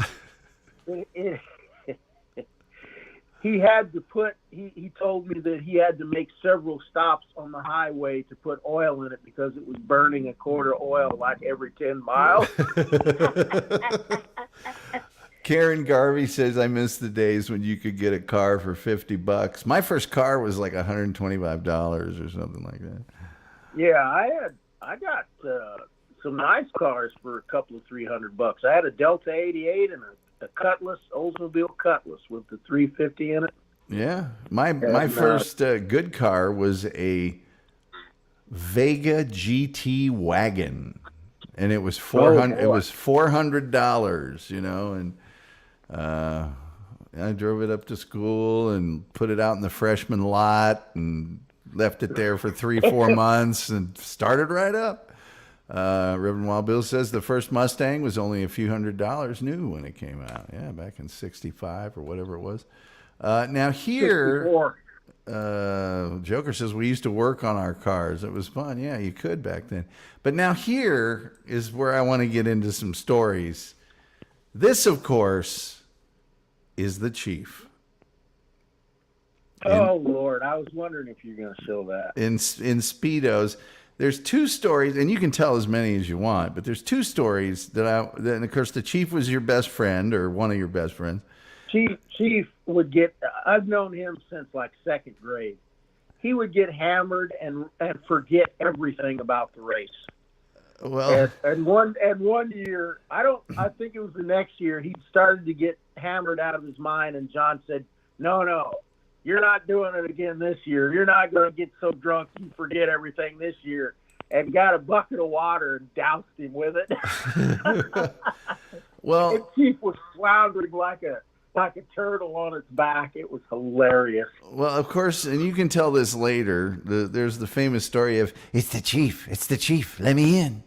He had to he told me that he had to make several stops on the highway to put oil in it because it was burning a quart of oil like every 10 miles. Karen Garvey says, I miss the days when you could get a car for $50. My first car was like $125 or something like that. Yeah, I got some nice cars for a couple of $300. I had a Delta 88 and a Cutlass, Oldsmobile Cutlass with the 350 in it. Yeah, my first good car was a Vega GT wagon, and it was $400. It was $400, and I drove it up to school and put it out in the freshman lot and left it there for 3-4 months and started right up. Reverend Wild Bill says the first Mustang was only a few $100s new when it came out. Yeah, back in '65 or whatever it was. Now here, Joker says we used to work on our cars. It was fun. Yeah, you could back then. But now here is where I want to get into some stories. This, of course, is the Chief. Oh, Lord. I was wondering if you're going to show that. In Speedos. There's two stories, and you can tell as many as you want, but there's two stories and of course, the Chief was your best friend or one of your best friends. Chief would I've known him since like second grade. He would get hammered and forget everything about the race. Well, and one year, I think it was the next year, he started to get hammered out of his mind, and John said, no, you're not doing it again this year. You're not going to get so drunk you forget everything this year. And got a bucket of water and doused him with it. Well, and Chief was floundering like a turtle on its back. It was hilarious. Well, of course, and you can tell this later. There's the famous story of it's the Chief. Let me in.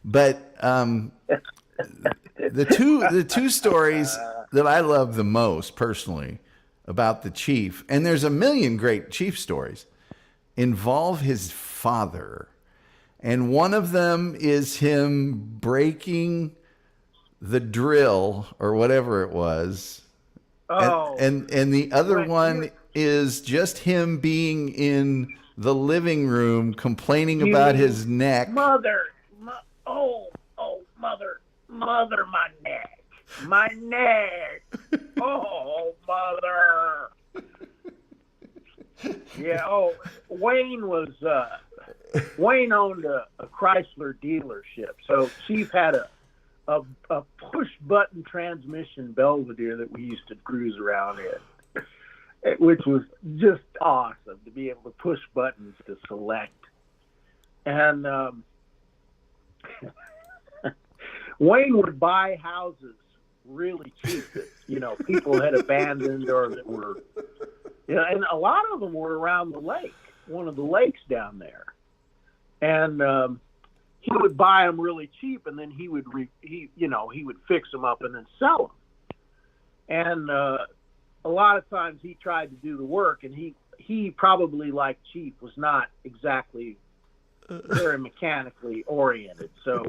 But the two stories that I love the most personally about the Chief, and there's a million great Chief stories, involve his father. And one of them is him breaking the drill or whatever it was. Oh. And the other one is just him being in the living room complaining about his neck. Mother, my neck. My neck. Oh, mother. Yeah, Wayne owned a Chrysler dealership. So Chief had a push-button transmission Belvedere that we used to cruise around in, which was just awesome to be able to push buttons to select. And Wayne would buy houses really cheap that, people had abandoned or that were, and a lot of them were around the lake, one of the lakes down there. And he would buy them really cheap, and then he would fix them up and then sell them. And a lot of times he tried to do the work, and he probably, like Chief, was not exactly very mechanically oriented. So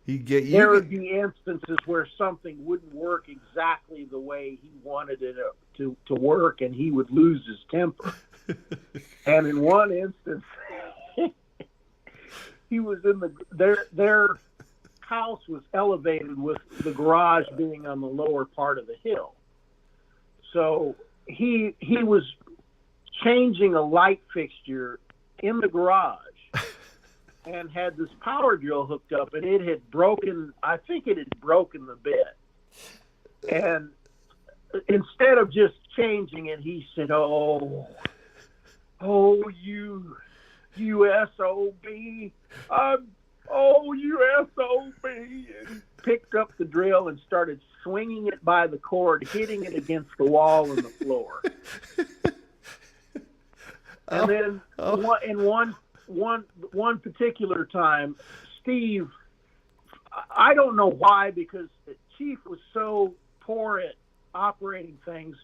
there would be instances where something wouldn't work exactly the way he wanted it to work, and he would lose his temper. And in one instance, he was in their house was elevated with the garage being on the lower part of the hill. So he was changing a light fixture in the garage and had this power drill hooked up, and it had broken. I think it had broken the bit. And instead of just changing it, he said, "Oh, you SOB, you SOB," and picked up the drill and started swinging it by the cord, hitting it against the wall and the floor. And then one particular time, Steve, I don't know why, because Chief was so poor at operating things,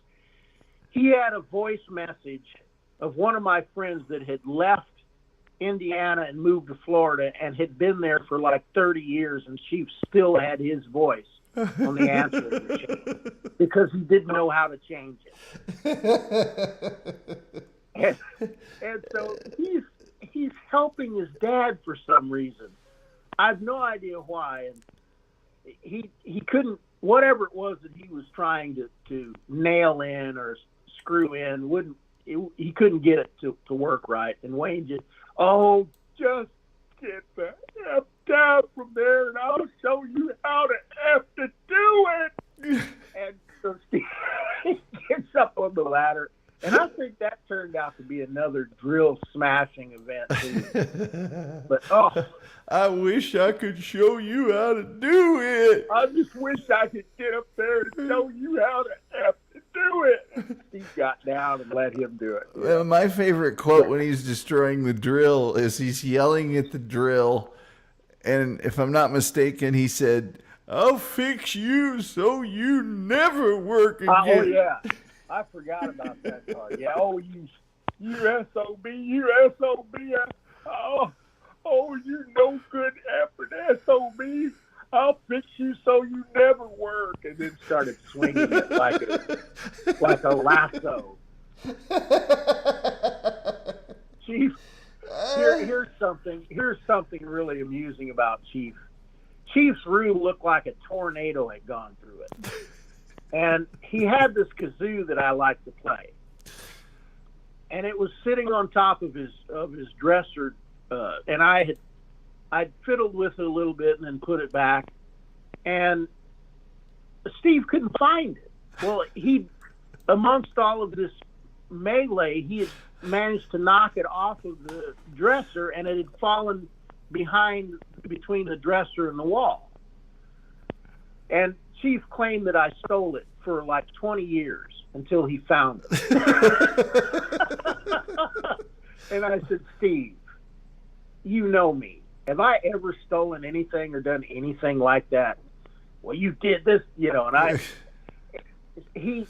he had a voice message of one of my friends that had left Indiana and moved to Florida and had been there for like 30 years, and Chief still had his voice on the answering machine because he didn't know how to change it. And so he's helping his dad for some reason. I have no idea why. And he couldn't, whatever it was that he was trying to nail in or screw in, he couldn't get it to work right. And Wayne just, just get the F down from there and I'll show you how to F to do it. And so Steve gets up on the ladder. And I think that turned out to be another drill smashing event too. But I wish I could show you how to do it. I just wish I could get up there and show you how to F to do it. Steve got down and let him do it. Well, my favorite quote when he's destroying the drill is he's yelling at the drill, and if I'm not mistaken, he said, "I'll fix you so you never work again." Oh yeah. I forgot about that part. Yeah. You SOB, you SOB. You no good effort SOB. I'll fix you so you never work. And then started swinging it like a lasso. Chief, here's something really amusing about Chief. Chief's room looked like a tornado had gone through it. And he had this kazoo that I like to play, and it was sitting on top of his dresser, and I'd fiddled with it a little bit and then put it back, and Steve couldn't find it. Well, amongst all of this melee, he had managed to knock it off of the dresser, and it had fallen between the dresser and the wall. And Chief claimed that I stole it for like 20 years until he found it. And I said, "Steve, you know me. Have I ever stolen anything or done anything like that?" "Well, you did this, and he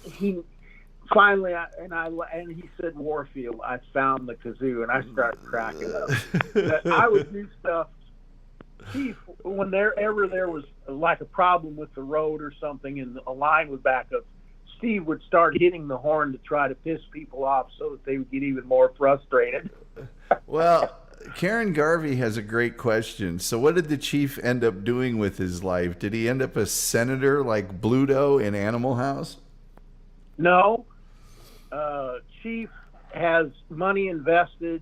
finally, and he said, "Warfield, I found the kazoo," and I started cracking up. I would do stuff. Chief, whenever there was like a problem with the road or something and a line would back up, Steve would start hitting the horn to try to piss people off so that they would get even more frustrated. Well, Karen Garvey has a great question. So what did the Chief end up doing with his life? Did he end up a senator like Bluto in Animal House? No. Chief has money invested.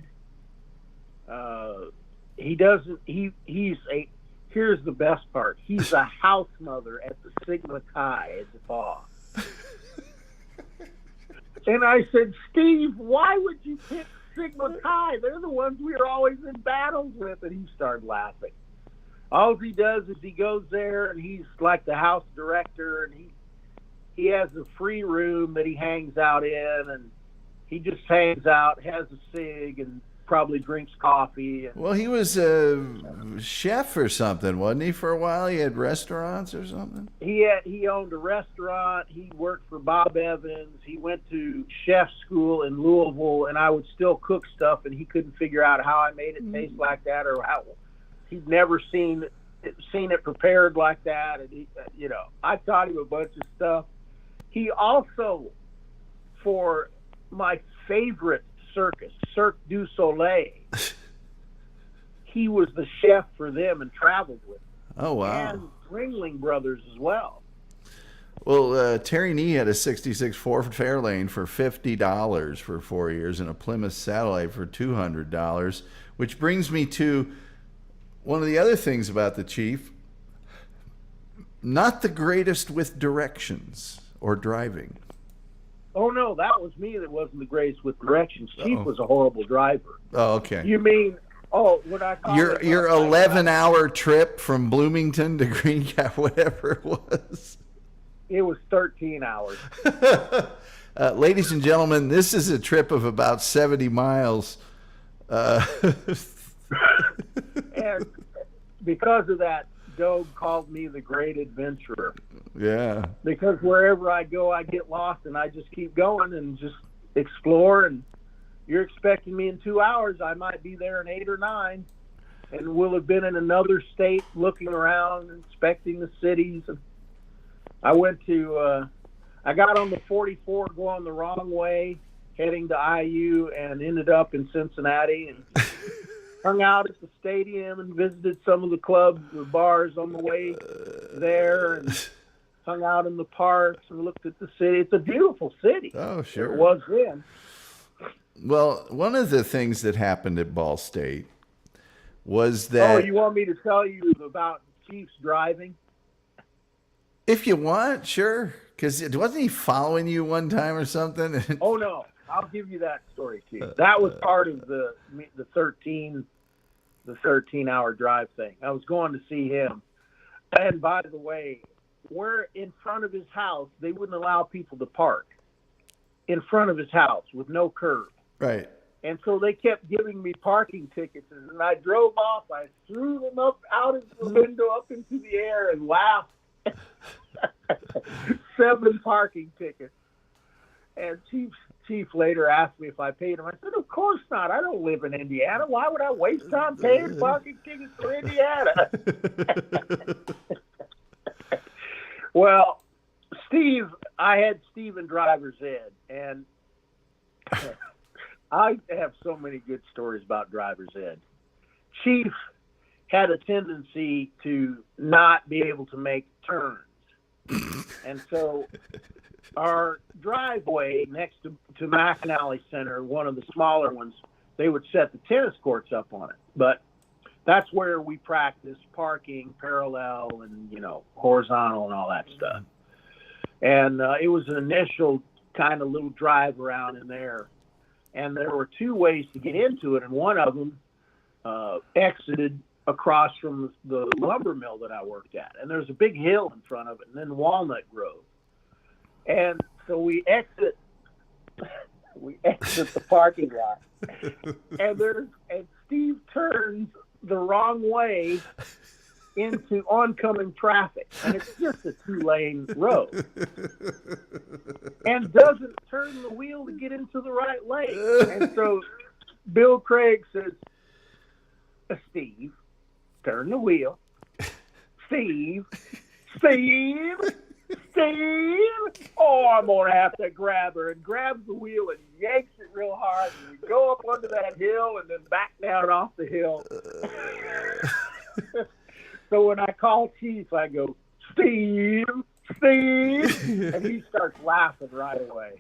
Here's the best part. He's a house mother at the Sigma Chi at DePaul. And I said, "Steve, why would you pick Sigma Chi? They're the ones we are always in battles with." And he started laughing. All he does is he goes there and he's like the house director, and he has a free room that he hangs out in, and he just hangs out, has a cig, and probably drinks coffee. And Well, he was a chef or something, wasn't he, for a while? He had restaurants or something? he owned a restaurant. He worked for Bob Evans. He went to chef school in Louisville, and I would still cook stuff, and he couldn't figure out how I made it taste like that, or how he'd never seen it prepared like that. And he, I taught him a bunch of stuff. He also, for my favorite circus, Cirque du Soleil, he was the chef for them and traveled with them. Oh, wow. And Ringling Brothers as well. Well, Terry Nee had a 66 Ford Fairlane for $50 for 4 years and a Plymouth Satellite for $200, which brings me to one of the other things about the Chief. Not the greatest with directions or driving. Oh, no, that was me that wasn't the greatest with directions. Chief was a horrible driver. Oh, okay. You mean, what I call Your 11-hour trip from Bloomington to Green Cap, whatever it was. It was 13 hours. Ladies and gentlemen, this is a trip of about 70 miles. And because of that, Doug called me the great adventurer. Yeah. Because wherever I go, I get lost, and I just keep going and just explore. And you're expecting me in 2 hours. I might be there in 8 or 9, and we'll have been in another state looking around, inspecting the cities. And I went to, I got on the 44 going the wrong way, heading to IU, and ended up in Cincinnati and hung out at the stadium and visited some of the clubs or bars on the way there, and hung out in the parks and looked at the city. It's a beautiful city. Oh, sure. It was then. Well, one of the things that happened at Ball State was that... Oh, you want me to tell you about Chief's driving? If you want, sure. Because wasn't he following you one time or something? Oh, no. I'll give you that story, Chief. That was part of the 13-hour drive thing. I was going to see him. And by the way, we're in front of his house. They wouldn't allow people to park in front of his house with no curb. Right. And so they kept giving me parking tickets. And I drove off. I threw them up out of the window up into the air and laughed. 7 parking tickets. And Chief later asked me if I paid him. I said, of course not. I don't live in Indiana. Why would I waste time paying parking tickets for Indiana? Well, I had Steve in driver's ed, and I have so many good stories about driver's ed. Chief had a tendency to not be able to make turns. And so our driveway next to McAnally Center, one of the smaller ones, they would set the tennis courts up on it. But that's where we practiced parking, parallel, and, horizontal and all that stuff. And it was an initial kind of little drive around in there. And there were 2 ways to get into it, and one of them exited across from the lumber mill that I worked at. And there's a big hill in front of it, and then Walnut Grove. And so we exit the parking lot, and Steve turns the wrong way into oncoming traffic, and it's just a 2-lane road, and doesn't turn the wheel to get into the right lane. And so Bill Craig says, Steve, turn the wheel. Steve. Oh, I'm going to have to grab her. And grabs the wheel and yanks it real hard. And we go up under that hill and then back down off the hill. So when I call Chief, I go, Steve. And he starts laughing right away.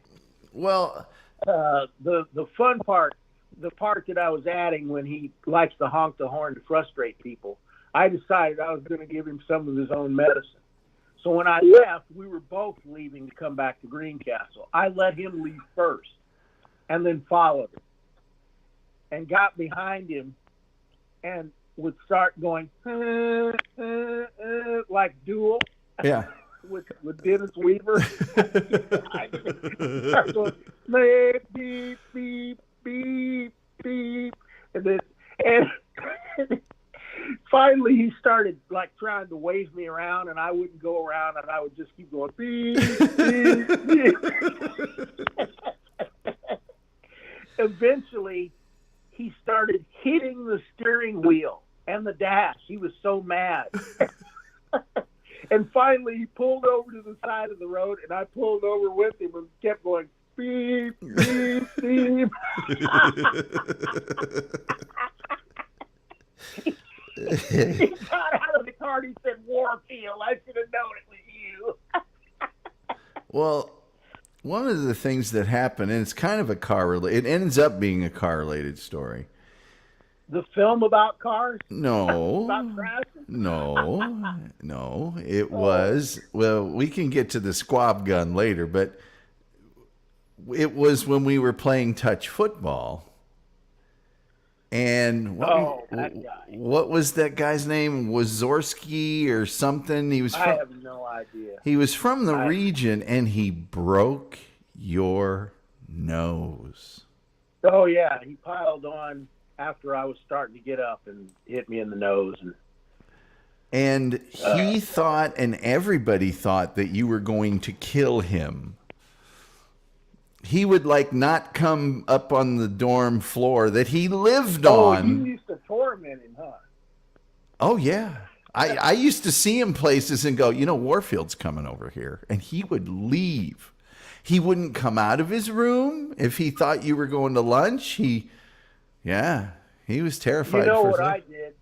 Well, the fun part, the part that I was adding when he likes to honk the horn to frustrate people, I decided I was going to give him some of his own medicine. So when I left, we were both leaving to come back to Greencastle. I let him leave first and then followed him and got behind him and would start going like Duel. Yeah. with Dennis Weaver. Start going, beep, beep, beep, beep. finally he started like trying to wave me around, and I wouldn't go around, and I would just keep going beep, beep, beep. Eventually he started hitting the steering wheel and the dash. He was so mad. And finally he pulled over to the side of the road, and I pulled over with him and kept going beep, beep, beep. He got out of the car and he said, Warfield, I should have known it was you. Well, one of the things that happened, and it's kind of it ends up being a car-related story. The film about cars? No. About crashes? No. It was, well, we can get to the squab gun later, but it was when we were playing touch football. And what was that guy's name? Wazorski or something? I have no idea. He was from the region, and he broke your nose. Oh, yeah. He piled on after I was starting to get up and hit me in the nose. And he thought, and everybody thought, that you were going to kill him. He would like not come up on the dorm floor that he lived on. Oh, you used to torment him, huh? Oh, yeah. I used to see him places and go, Warfield's coming over here. And he would leave. He wouldn't come out of his room if he thought you were going to lunch. He was terrified. You know what I did?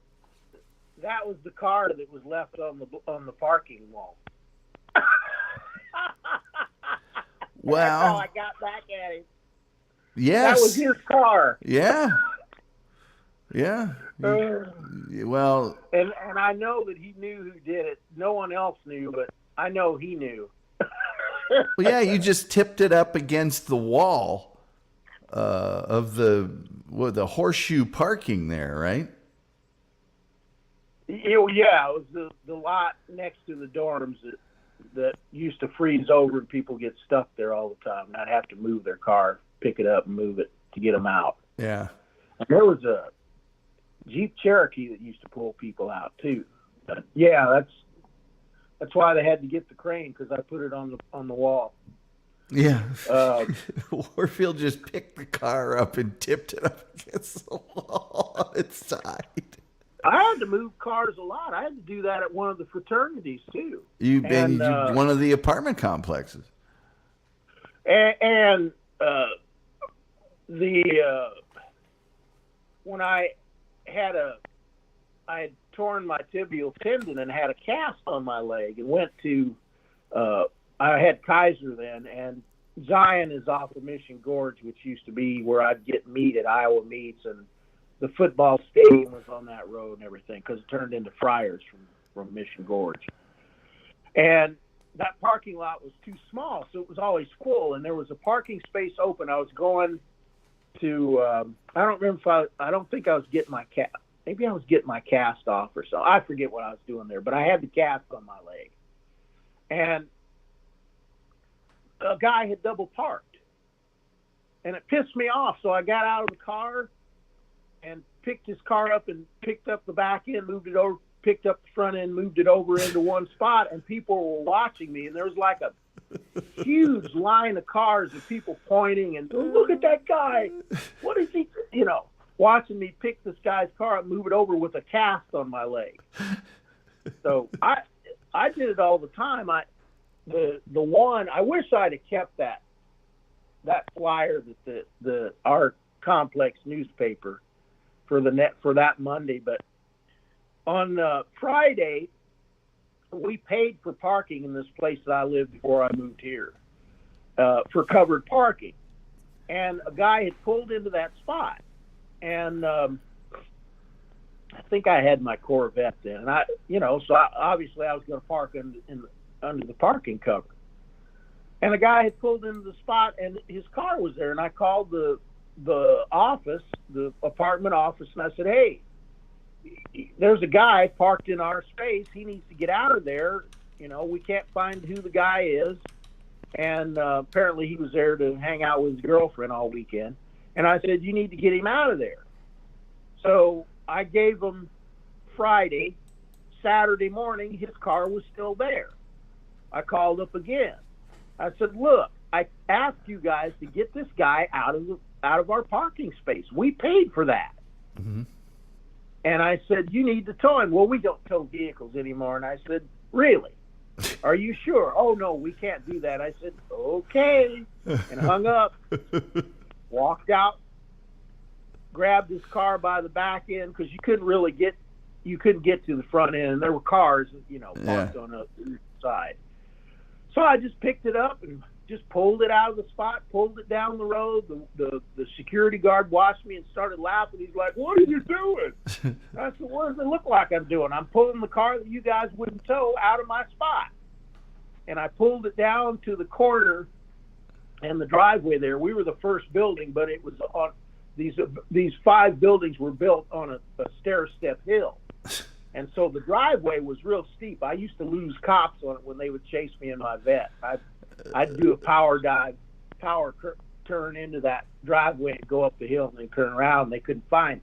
That was the car that was left on the parking wall. Well, that's how I got back at him. Yes. That was his car. Yeah. Well. And I know that he knew who did it. No one else knew, but I know he knew. Well, yeah, you just tipped it up against the wall of the horseshoe parking there, right? Yeah, it was the lot next to the dorms that used to freeze over, and people get stuck there all the time. And I'd have to move their car, pick it up, and move it to get them out. Yeah. And there was a Jeep Cherokee that used to pull people out too. But yeah, that's why they had to get the crane, because I put it on the wall. Yeah. Warfield just picked the car up and tipped it up against the wall on its side. I had to move cars a lot. I had to do that at one of the fraternities too. You've been one of the apartment complexes. And when I had torn my tibial tendon and had a cast on my leg, and went to I had Kaiser then, and Zion is off of Mission Gorge, which used to be where I'd get meat at Iowa Meats, and the football stadium was on that road and everything, because it turned into Friars from Mission Gorge. And that parking lot was too small, so it was always full, and there was a parking space open. I was going to, I don't think I was getting my maybe I was getting my cast off or so. I forget what I was doing there, but I had the cast on my leg. And a guy had double parked, and it pissed me off, so I got out of the car and picked his car up and picked up the back end, moved it over, picked up the front end, moved it over into one spot, and people were watching me, and there was like a huge line of cars of people pointing and, oh, look at that guy. What is he, watching me pick this guy's car up, move it over with a cast on my leg. So I did it all the time. The one, I wish I'd have kept that flyer that our complex newspaper for that Monday, but on Friday we paid for parking in this place that I lived before I moved here, for covered parking, and a guy had pulled into that spot, and I think I had my Corvette then, and obviously I was going to park under the parking cover, and a guy had pulled into the spot and his car was there, and I called the office, the apartment office, and I said, hey, there's a guy parked in our space. He needs to get out of there. We can't find who the guy is. And apparently he was there to hang out with his girlfriend all weekend. And I said, you need to get him out of there. So I gave him Friday. Saturday morning, his car was still there. I called up again. I said, look, I asked you guys to get this guy out of our parking space. We paid for that. Mm-hmm. And I said, you need to tow him. Well, we don't tow vehicles anymore. And I said, really? Are you sure? Oh, no, we can't do that. I said, okay. And hung up, walked out, grabbed his car by the back end because you couldn't get to the front end. There were cars, parked on the side. So I just picked it up and just pulled it out of the spot, pulled it down the road. The security guard watched me and started laughing. He's like, what are you doing? I said, what does it look like I'm doing? I'm pulling the car that you guys wouldn't tow out of my spot. And I pulled it down to the corner and the driveway there. We were the first building, but it was on these 5 buildings were built on a stair-step hill. And so the driveway was real steep. I used to lose cops on it when they would chase me in my vet. I'd do a power turn into that driveway and go up the hill and then turn around, and they couldn't find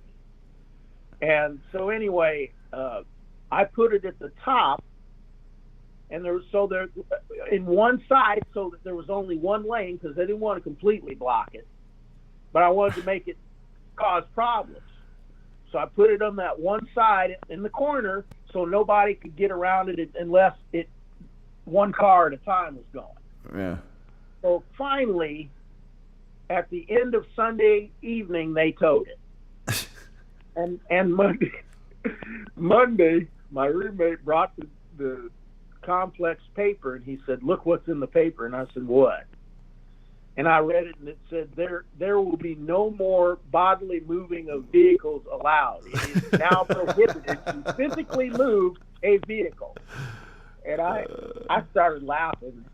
me. And so anyway, I put it at the top, and there in one side so that there was only one lane because they didn't want to completely block it, but I wanted to make it cause problems. So I put it on that one side in the corner so nobody could get around it unless one car at a time was going. Yeah. So finally, at the end of Sunday evening, they towed it. and Monday, my roommate brought the complex paper, and he said, look what's in the paper. And I said, what? And I read it, and it said, there will be no more bodily moving of vehicles allowed. It is now prohibited to physically move a vehicle. And I started laughing,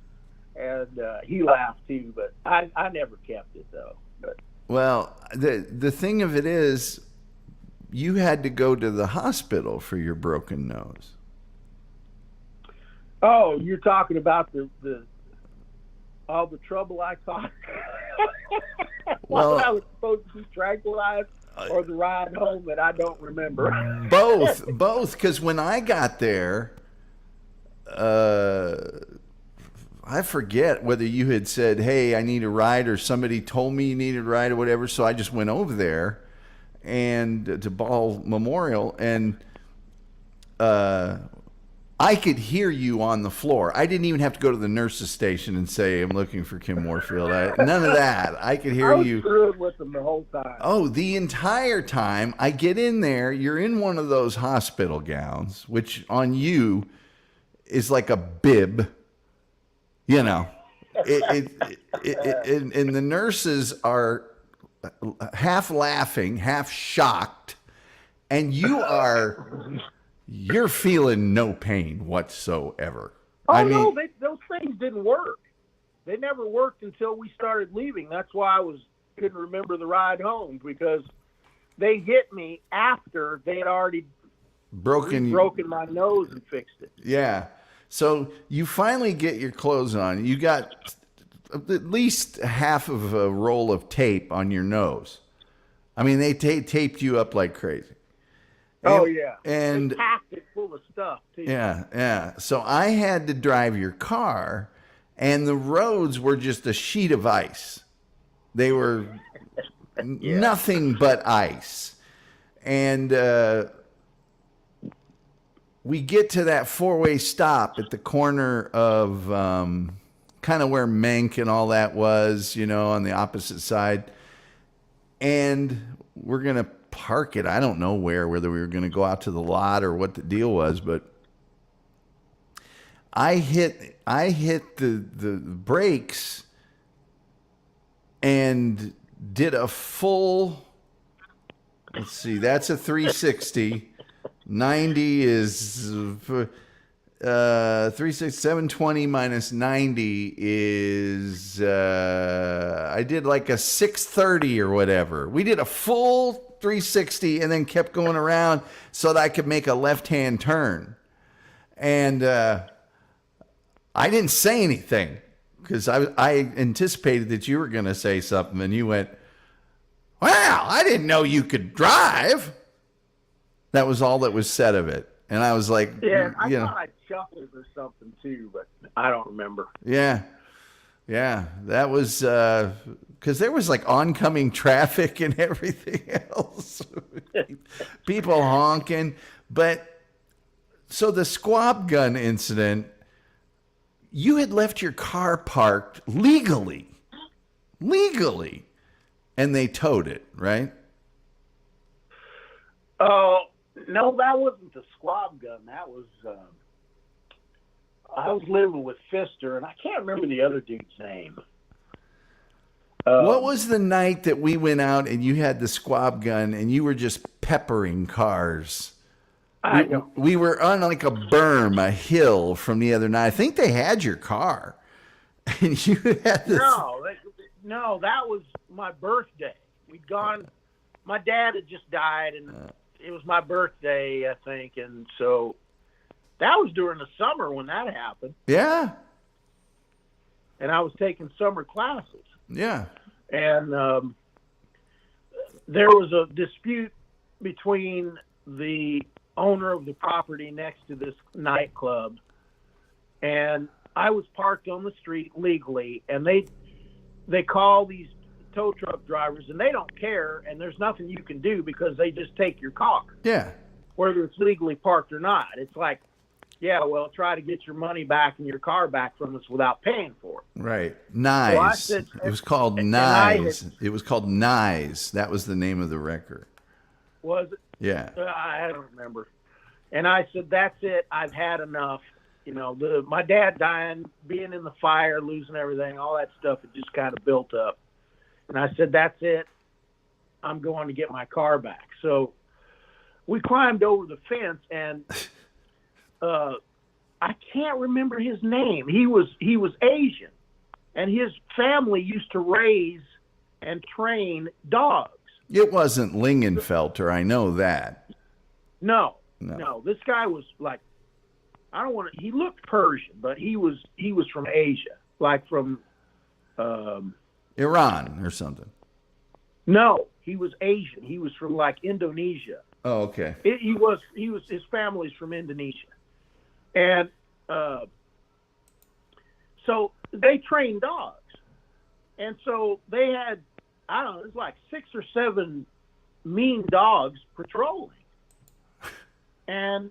and he laughed too, but I never kept it, though. But, well, the thing of it is, you had to go to the hospital for your broken nose. Oh, you're talking about all the trouble I caused? Well, I was supposed to be tranquilized, or the ride home that I don't remember? Both, because when I got there, I forget whether you had said, hey, I need a ride, or somebody told me you needed a ride or whatever, so I just went over there and to Ball Memorial, and I could hear you on the floor. I didn't even have to go to the nurse's station and say, I'm looking for Kim Warfield. None of that. I could hear you. I was screwed with them the whole time. Oh, the entire time. I get in there. You're in one of those hospital gowns, which on you is like a bib. You know. And the nurses are half laughing, half shocked. And you're feeling no pain whatsoever. Oh, no, those things didn't work. They never worked until we started leaving. That's why I couldn't remember the ride home, because they hit me after they had already broken my nose and fixed it. Yeah. So you finally get your clothes on. You got at least half of a roll of tape on your nose. I mean, they taped you up like crazy. Oh, yeah. And they packed it full of stuff, too. Yeah. So I had to drive your car, and the roads were just a sheet of ice. They were nothing but ice. And we get to that 4-way stop at the corner of kind of where Menk and all that was, on the opposite side. And we're going to park it. I don't know whether we were going to go out to the lot or what the deal was, but I hit the brakes and did a full, let's see, that's a 360. 90 is 360, 720 minus 90 is I did like a 630 or whatever. We did a full 360 and then kept going around so that I could make a left-hand turn. And I didn't say anything because I anticipated that you were going to say something, and you went, wow, I didn't know you could drive. That was all that was said of it. And I was like, Yeah, I you know, thought I chuckled or something too, but I don't remember. yeah, yeah, that was because there was like oncoming traffic and everything else. People honking. But so the squab gun incident, you had left your car parked legally, and they towed it, right? Oh, no, that wasn't the squab gun. That was, I was living with Fister, and I can't remember the other dude's name. What was the night that we went out and you had the squab gun and you were just peppering cars? We were on like a berm, a hill from the other night. I think they had your car. And you had this. No, that was my birthday. We'd gone, my dad had just died, and it was my birthday, I think. And so that was during the summer when that happened. Yeah. And I was taking summer classes. Yeah. And there was a dispute between the owner of the property next to this nightclub, and I was parked on the street legally, and they call these tow truck drivers, and they don't care, and there's nothing you can do because they just take your car. Yeah. Whether it's legally parked or not. It's like, yeah, well, try to get your money back and your car back from us without paying for it. Right. Nice. So it was called Nice. It was called Nice. That was the name of the record. Was it? Yeah. I don't remember. And I said, that's it. I've had enough. You know, my dad dying, being in the fire, losing everything, all that stuff, it just kind of built up. And I said, that's it. I'm going to get my car back. So we climbed over the fence, and I can't remember his name. He was Asian, and his family used to raise and train dogs. It wasn't Lingenfelter, I know that. No. This guy was like, he looked Persian, but he was from Asia, like from Iran or something. No, he was Asian. He was from like Indonesia. Oh, okay. His family's from Indonesia. And so they trained dogs. And so they had, I don't know, it was like 6 or 7 mean dogs patrolling. And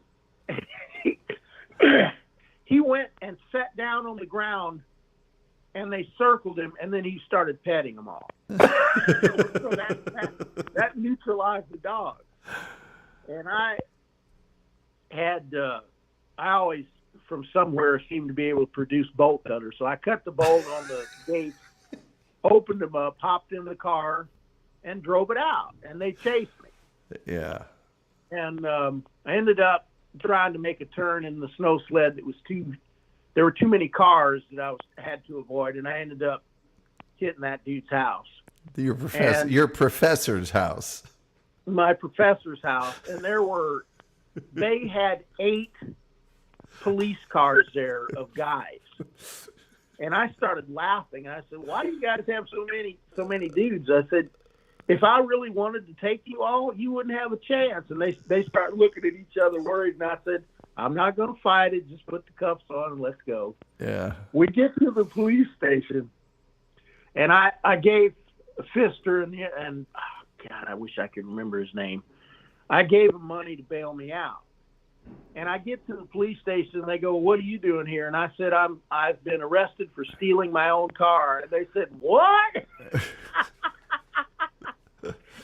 he went and sat down on the ground, and they circled him, and then he started petting them all. So that neutralized the dog. And I always, from somewhere, seemed to be able to produce bolt cutters. So I cut the bolt on the gates, opened them up, hopped in the car, and drove it out. And they chased me. Yeah. And I ended up trying to make a turn in the snow sled that was there were too many cars that I had to avoid, and I ended up hitting that dude's house. Your professor's house. My professor's house. And they had 8 police cars there of guys. And I started laughing. I said, why do you guys have so many dudes? I said, if I really wanted to take you all, you wouldn't have a chance. And they start looking at each other worried. And I said, I'm not going to fight it. Just put the cuffs on and let's go. Yeah. We get to the police station, and I gave Fister and oh God, I wish I could remember his name. I gave him money to bail me out. And I get to the police station, and they go, what are you doing here? And I said, I've been arrested for stealing my own car. And they said, what?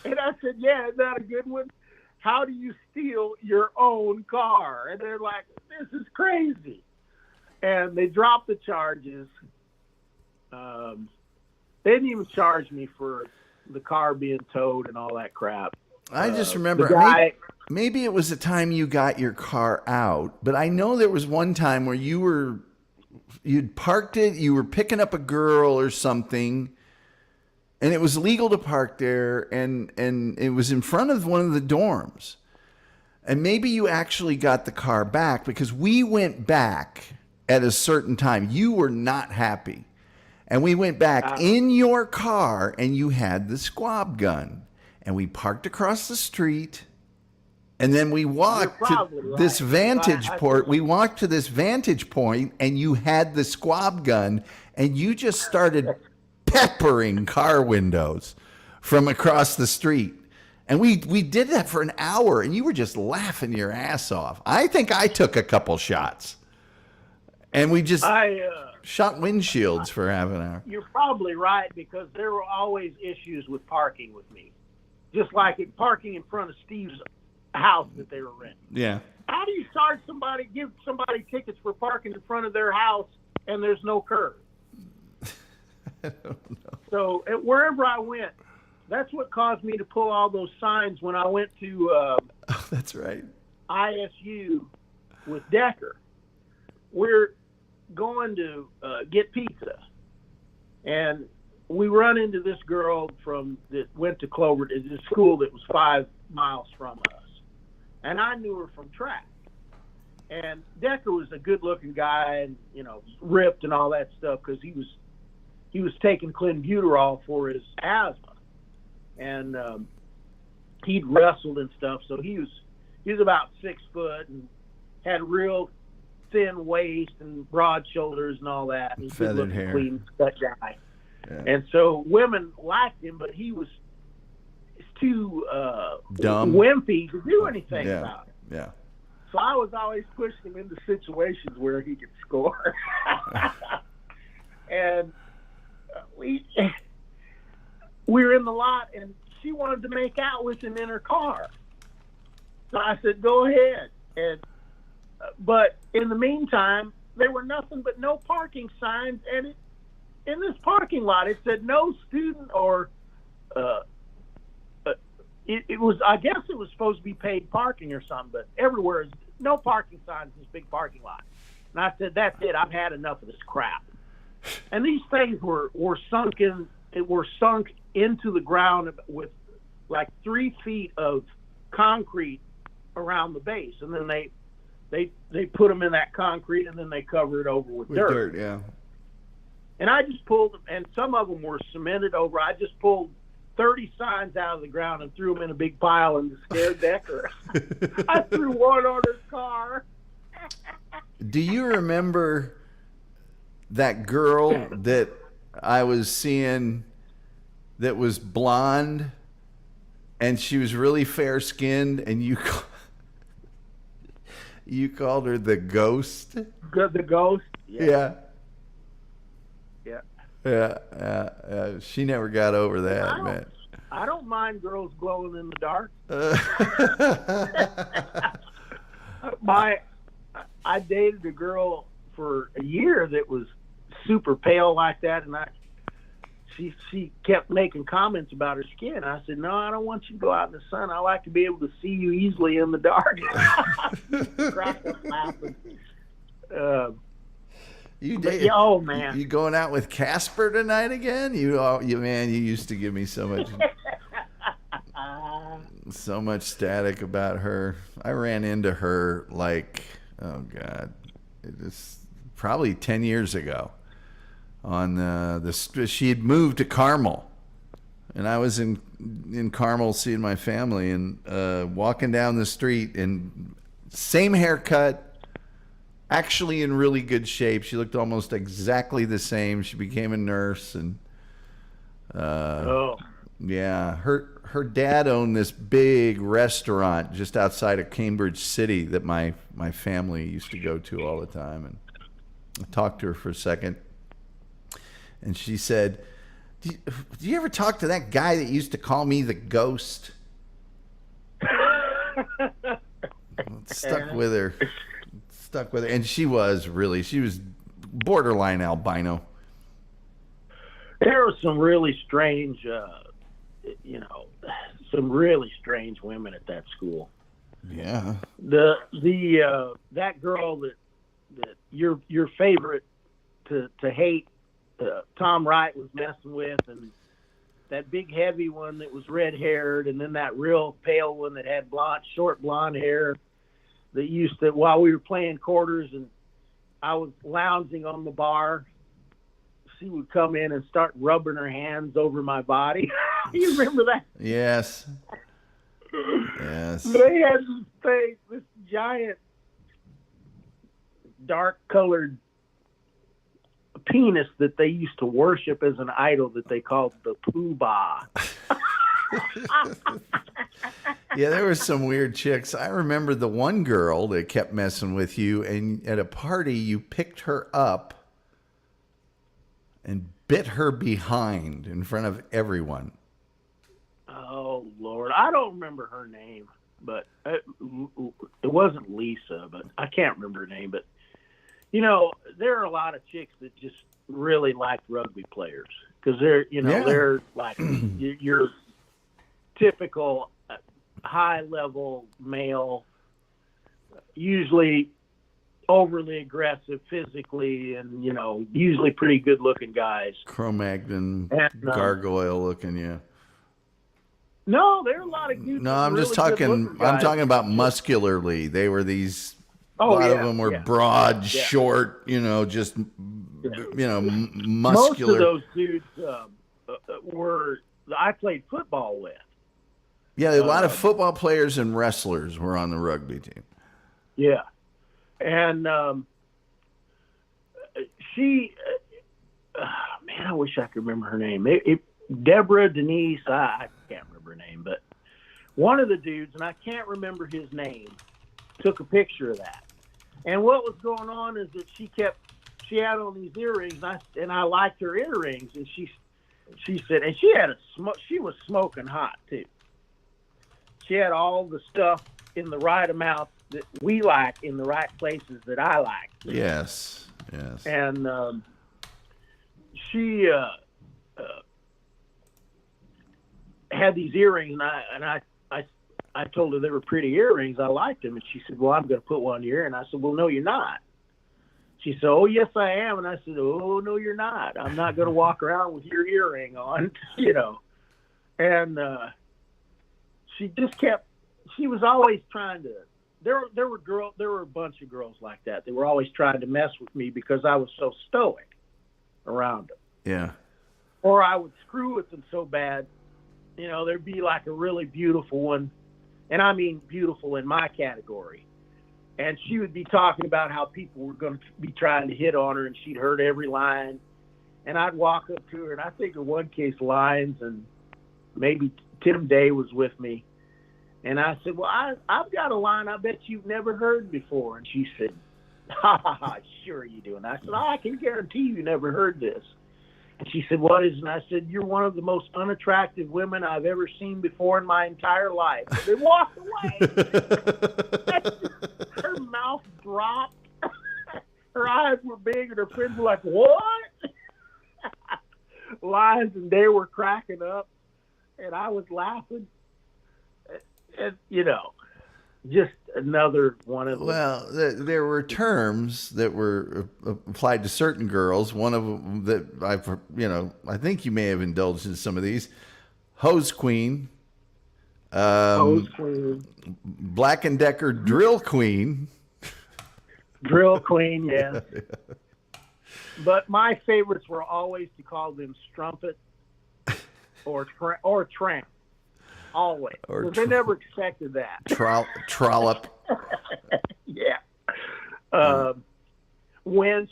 And I said, yeah, isn't that a good one? How do you steal your own car? And they're like, this is crazy. And they dropped the charges. They didn't even charge me for the car being towed and all that crap. I just remember, maybe it was the time you got your car out, but I know there was one time where you'd parked it, you were picking up a girl or something, and it was legal to park there, and it was in front of one of the dorms. And maybe you actually got the car back because we went back at a certain time. You were not happy. And we went back in your car, and you had the squab gun. And we parked across the street, And then we walked to this vantage point. We walked to this vantage point, and you had the squab gun, and you just started peppering car windows from across the street. And we did that for an hour, and you were just laughing your ass off. I think I took a couple shots. And we just shot windshields for half an hour. You're probably right, because there were always issues with parking with me. Just like parking in front of Steve's house that they were renting. Yeah. How do you give somebody tickets for parking in front of their house and there's no curb? I don't know. So wherever I went, that's what caused me to pull all those signs when I went to oh, that's right. ISU with Decker. We're going to get pizza, and we run into this girl that went to Clover, a school that was 5 miles from us, and I knew her from track. And Decker was a good-looking guy, and ripped and all that stuff, because he was taking clenbuterol for his asthma, and he'd wrestled and stuff, so he was about 6 foot and had real thin waist and broad shoulders and all that. And feathered hair, clean cut guy. Yeah. And so women liked him, but he was too dumb, wimpy to do anything about it. Yeah. So I was always pushing him into situations where he could score. And we were in the lot, and she wanted to make out with him in her car. So I said, "Go ahead." But in the meantime, there were nothing but no parking signs, and in this parking lot, it said no student or it was, I guess it was supposed to be paid parking or something, but everywhere is no parking signs in this big parking lot. And I said, "That's it. I've had enough of this crap." And these things were sunk into the ground with like 3 feet of concrete around the base, and then they put them in that concrete, and then they cover it over with dirt. Yeah. And I just pulled them, and some of them were cemented over. I just pulled 30 signs out of the ground and threw them in a big pile and scared Decker. I threw one on his car. Do you remember that girl that I was seeing that was blonde, and she was really fair-skinned, and you called her the Ghost? The Ghost? Yeah. Yeah. Yeah. She never got over that, man. I don't mind girls glowing in the dark. I dated a girl for a year that was super pale like that, and she kept making comments about her skin. I said, "No, I don't want you to go out in the sun. I like to be able to see you easily in the dark." Cracked up laughing. Oh man, you going out with Casper tonight again? You used to give me so much static about her. I ran into her like, oh God, it was probably 10 years ago. She had moved to Carmel, and I was in Carmel seeing my family, and walking down the street, and same haircut, actually in really good shape. She looked almost exactly the same. She became a nurse, and yeah, her dad owned this big restaurant just outside of Cambridge City that my family used to go to all the time. And I talked to her for a second, and she said, do you ever talk to that guy that used to call me the Ghost? Stuck with her. And she was borderline albino. There were some really strange, some really strange women at that school. Yeah. That girl that your favorite to hate, Tom Wright was messing with, and that big heavy one that was red haired, and then that real pale one that had short blonde hair that used to, while we were playing quarters and I was lounging on the bar, she would come in and start rubbing her hands over my body. You remember that? Yes. Yes. They had this giant dark-colored penis that they used to worship as an idol that they called the Pooh Bah. Yeah, there were some weird chicks. I remember the one girl that kept messing with you, and at a party, you picked her up and bit her behind in front of everyone. Oh, Lord. I don't remember her name, but it wasn't Lisa, but I can't remember her name. But, you know, there are a lot of chicks that just really like rugby players because they're, you know, Yeah. they're like your typical high-level male, usually overly aggressive physically and, you know, usually pretty good-looking guys. Cro-Magnon, And, gargoyle looking, yeah. No, there are a lot of No, I'm really just talking. good-looking guys. I'm talking about muscularly. They were these. A Oh, lot yeah, of them were yeah. broad, Yeah. short. You know, just muscular. Most of those dudes were I played football with. Yeah, a lot of football players and wrestlers were on the rugby team. Yeah, and she, man, I wish I could remember her name. Deborah Denise, I can't remember her name, but one of the dudes, and I can't remember his name, took a picture of that. And what was going on is that she had on these earrings, and I liked her earrings, and she said, and she was smoking hot too. She had all the stuff in the right amount that we like in the right places that I like. Yes, yes. And she had these earrings, and I told her they were pretty earrings. I liked them, and she said, "Well, I'm going to put one in your ear." And I said, "Well, no, you're not." She said, "Oh, yes, I am." And I said, "Oh, no, you're not. I'm not going to walk around with your earring on," you know. And she just kept. She was always trying to. There were a bunch of girls like that. They were always trying to mess with me because I was so stoic around them. Yeah. Or I would screw with them so bad. You know, there'd be like a really beautiful one, and I mean beautiful in my category. And she would be talking about how people were going to be trying to hit on her, and she'd heard every line. And I'd walk up to her, and I think in one case, Lyons and maybe Tim Day was with me. And I said, "Well, I've got a line I bet you've never heard before." And she said, "Ha, ha, ha, sure you do." And I said, "Oh, I can guarantee you never heard this." And she said, "What is it?" And I said, "You're one of the most unattractive women I've ever seen before in my entire life." And they walked away. Her mouth dropped. Her eyes were big, and her friends were like, "What?" Lyons and they were cracking up, and I was laughing. And, you know, just another one of them. Well, there were terms that were applied to certain girls. One of them that I think you may have indulged in some of these. Hose Queen. Hose Queen. Black and Decker Drill Queen. Drill Queen, yeah. But my favorites were always to call them Strumpet or Tramp. Always. Or they never expected that. Trollop. Yeah. Winch.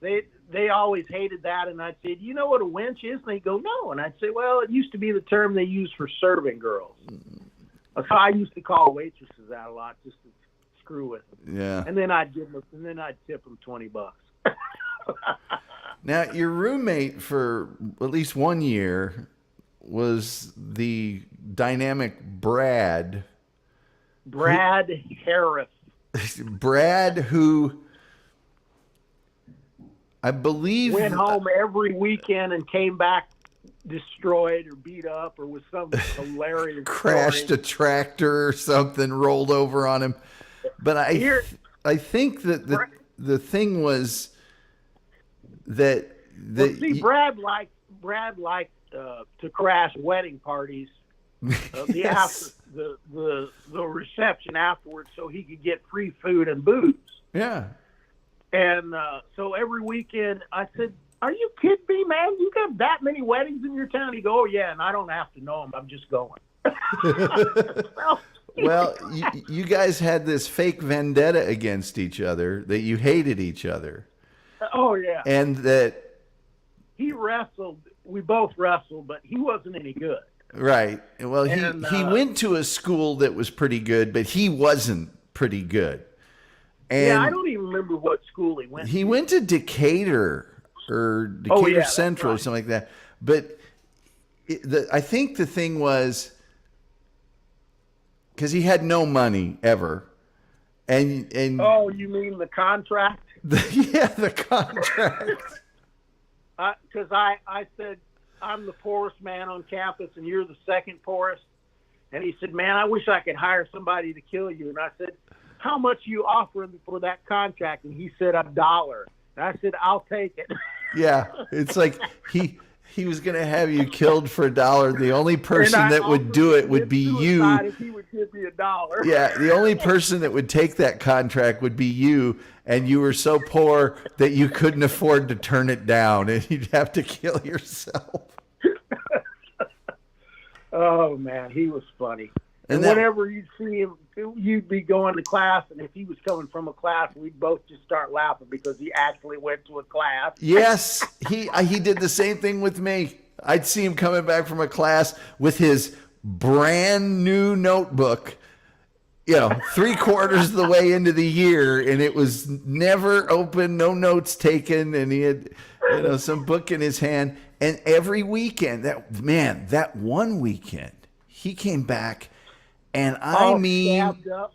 They always hated that, and I'd say, "Do you know what a winch is?" And they'd go, "No." And I'd say, "Well, it used to be the term they used for serving girls." So I used to call waitresses out a lot just to screw with them. Yeah. And then I'd tip them $20. Now, your roommate for at least 1 year was the dynamic Brad. Brad Harris. Brad, who I believe went home every weekend and came back destroyed or beat up or with some hilarious crashed story. a tractor or something, rolled over on him. But I think that the thing was that Brad liked to crash wedding parties. Yes. The reception afterwards, so he could get free food and booze. Yeah. And so every weekend, I said, "Are you kidding me, man? You got that many weddings in your town?" He go, "Oh yeah, and I don't have to know them. I'm just going." Well, you guys had this fake vendetta against each other, that you hated each other. Oh, yeah. And that... He wrestled. We both wrestled, but he wasn't any good. Right. Well, he went to a school that was pretty good, but he wasn't pretty good. And yeah, I don't even remember what school he went to. He went to Decatur or Decatur Central or something like that. But I think the thing was, because he had no money ever. And oh, you mean the contract? Yeah, the contract. Because I said, I'm the poorest man on campus and you're the second poorest. And he said, man, I wish I could hire somebody to kill you. And I said, how much you offering for that contract? And he said, $1. And I said, I'll take it. Yeah, it's like he was going to have you killed for $1. The only person that would do it would be you. If he would give me $1. Yeah, the only person that would take that contract would be you, and you were so poor that you couldn't afford to turn it down, and you'd have to kill yourself. Oh, man, he was funny. And whenever you'd see him, you'd be going to class, and if he was coming from a class, we'd both just start laughing because he actually went to a class. Yes, he did the same thing with me. I'd see him coming back from a class with his brand new notebook, 3/4 of the way into the year, and it was never open, no notes taken, and he had some book in his hand. And every weekend, that one weekend, he came back. And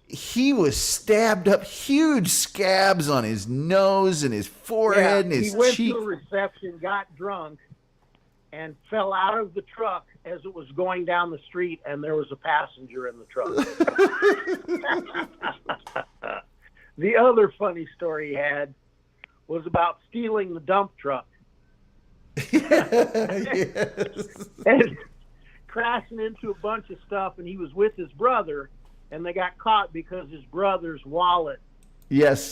he was stabbed up, huge scabs on his nose and his forehead and his cheek. He went to a reception, got drunk, and fell out of the truck as it was going down the street, and there was a passenger in the truck. The other funny story he had was about stealing the dump truck. Yes. And crashing into a bunch of stuff, and he was with his brother, and they got caught because his brother's wallet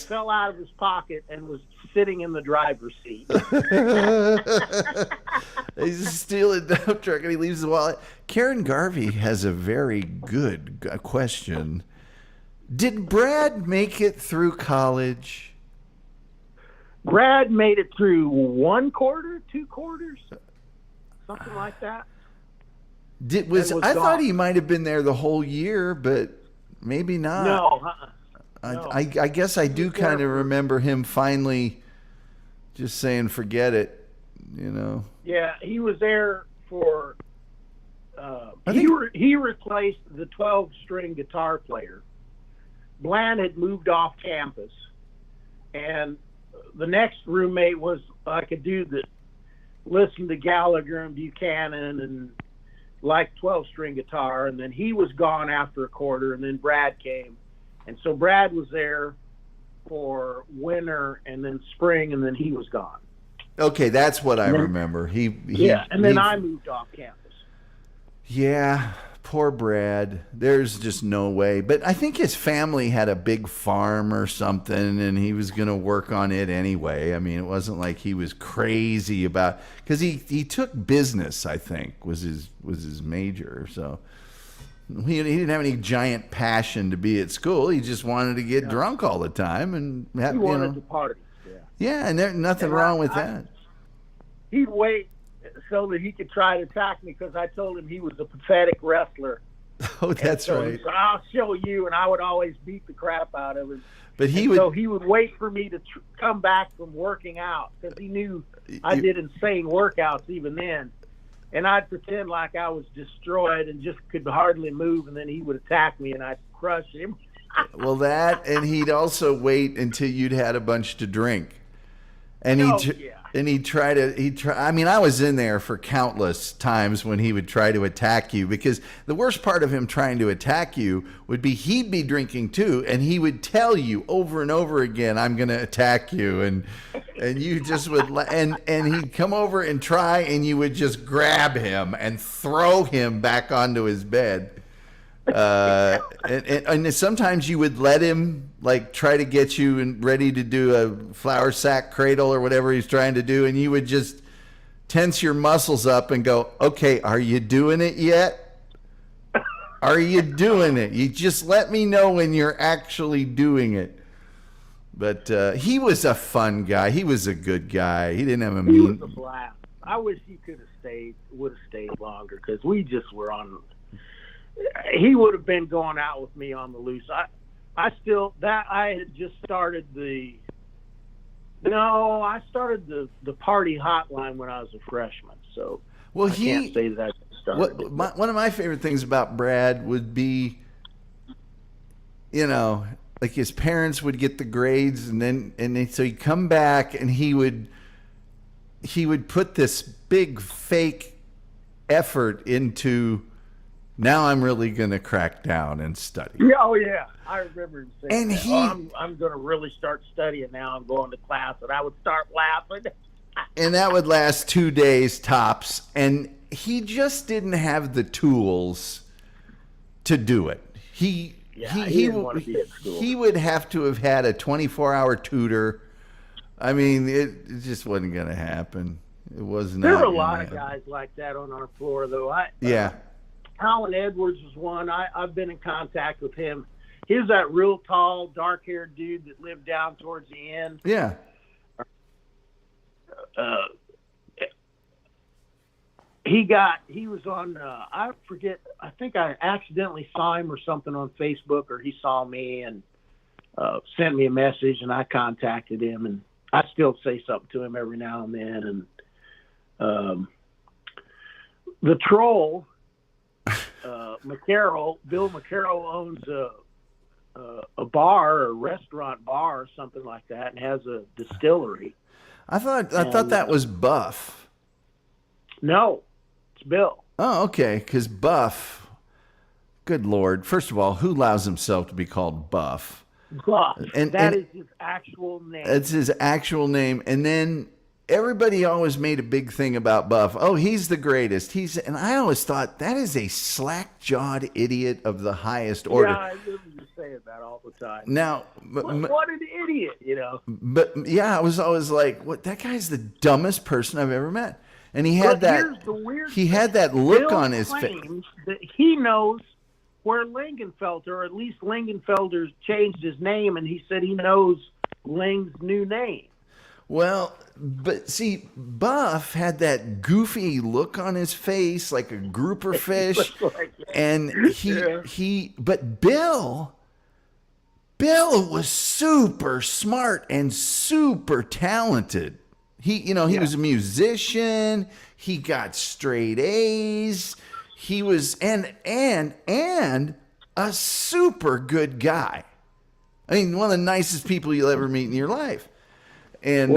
fell out of his pocket and was sitting in the driver's seat. He's stealing a dump truck and he leaves the wallet. Karen Garvey has a very good question. Did Brad make it through college? Brad made it through 1 quarter, 2 quarters, something like that. I thought he might have been there the whole year, but maybe not. No. I guess I do kind of remember him finally just saying, forget it, Yeah, he was there for, he replaced the 12-string guitar player. Bland had moved off campus, and the next roommate was like a dude that listened to Gallagher and Buchanan and like 12-string guitar, and then he was gone after a quarter, and then Brad came. And so Brad was there for winter and then spring, and then he was gone. Okay, that's what I remember. And then I moved off campus. Yeah, poor Brad. There's just no way. But I think his family had a big farm or something, and he was going to work on it anyway. I mean, it wasn't like he was crazy about, because he took business, I think, was his major. So he didn't have any giant passion to be at school. He just wanted to get drunk all the time and have, he wanted to party. Yeah, and there's nothing wrong with that. He'd wait so that he could try to attack me because I told him he was a pathetic wrestler. Oh, that's right. So I'll show you, and I would always beat the crap out of him. But so he would wait for me to come back from working out because he knew I did insane workouts even then. And I'd pretend like I was destroyed and just could hardly move, and then he would attack me, and I'd crush him. Well, and he'd also wait until you'd had a bunch to drink. And he'd try. I mean, I was in there for countless times when he would try to attack you, because the worst part of him trying to attack you would be he'd be drinking too, and he would tell you over and over again, "I'm going to attack you," and you just would, and he'd come over and try, and you would just grab him and throw him back onto his bed. And sometimes you would let him like try to get you and ready to do a flour sack cradle or whatever he's trying to do, and you would just tense your muscles up and go, "Okay, are you doing it yet?" Are you doing it? You just let me know when you're actually doing it. But he was a fun guy. He was a good guy. He didn't have a He mean. was a blast. I wish he would have stayed longer, because we just were on. He would have been going out with me on the loose. I had just started I started the party hotline when I was a freshman. So I can't say that I started it. One of my favorite things about Brad would be, like his parents would get the grades, so he'd come back and he would put this big fake effort into, now I'm really going to crack down and study. Yeah, oh yeah, I remember him saying that. I'm going to really start studying now. I'm going to class, and I would start laughing. And that would last 2 days tops, and he just didn't have the tools to do it. He didn't want to be at school. He would have to have had a 24-hour tutor. I mean, it just wasn't going to happen. It was not. There were a lot of guys like that on our floor, though. Yeah. Alan Edwards was one. I've been in contact with him. He was that real tall, dark-haired dude that lived down towards the end. Yeah. He was on, I forget, I think I accidentally saw him or something on Facebook, or he saw me and sent me a message, and I contacted him, and I still say something to him every now and then. And the troll, Bill McCarroll owns a bar or restaurant bar or something like that, and has a distillery. I thought that was Buff. No, it's Bill. Oh, okay. Because Buff, good Lord. First of all, who allows himself to be called Buff? Buff. That is his actual name. That's his actual name. And then everybody always made a big thing about Buff. Oh, he's the greatest. And I always thought that is a slack-jawed idiot of the highest order. Yeah, I remember you saying that all the time. Now, what an idiot, But yeah, I was always like, "What? That guy's the dumbest person I've ever met." And he had that look on his face. That he knows where Lingenfelter, or at least Lingenfelter's changed his name, and he said he knows Ling's new name. Well, but see, Buff had that goofy look on his face, like a grouper fish, and but Bill was super smart and super talented. He was a musician. He got straight A's. He was and a super good guy. I mean, one of the nicest people you'll ever meet in your life. And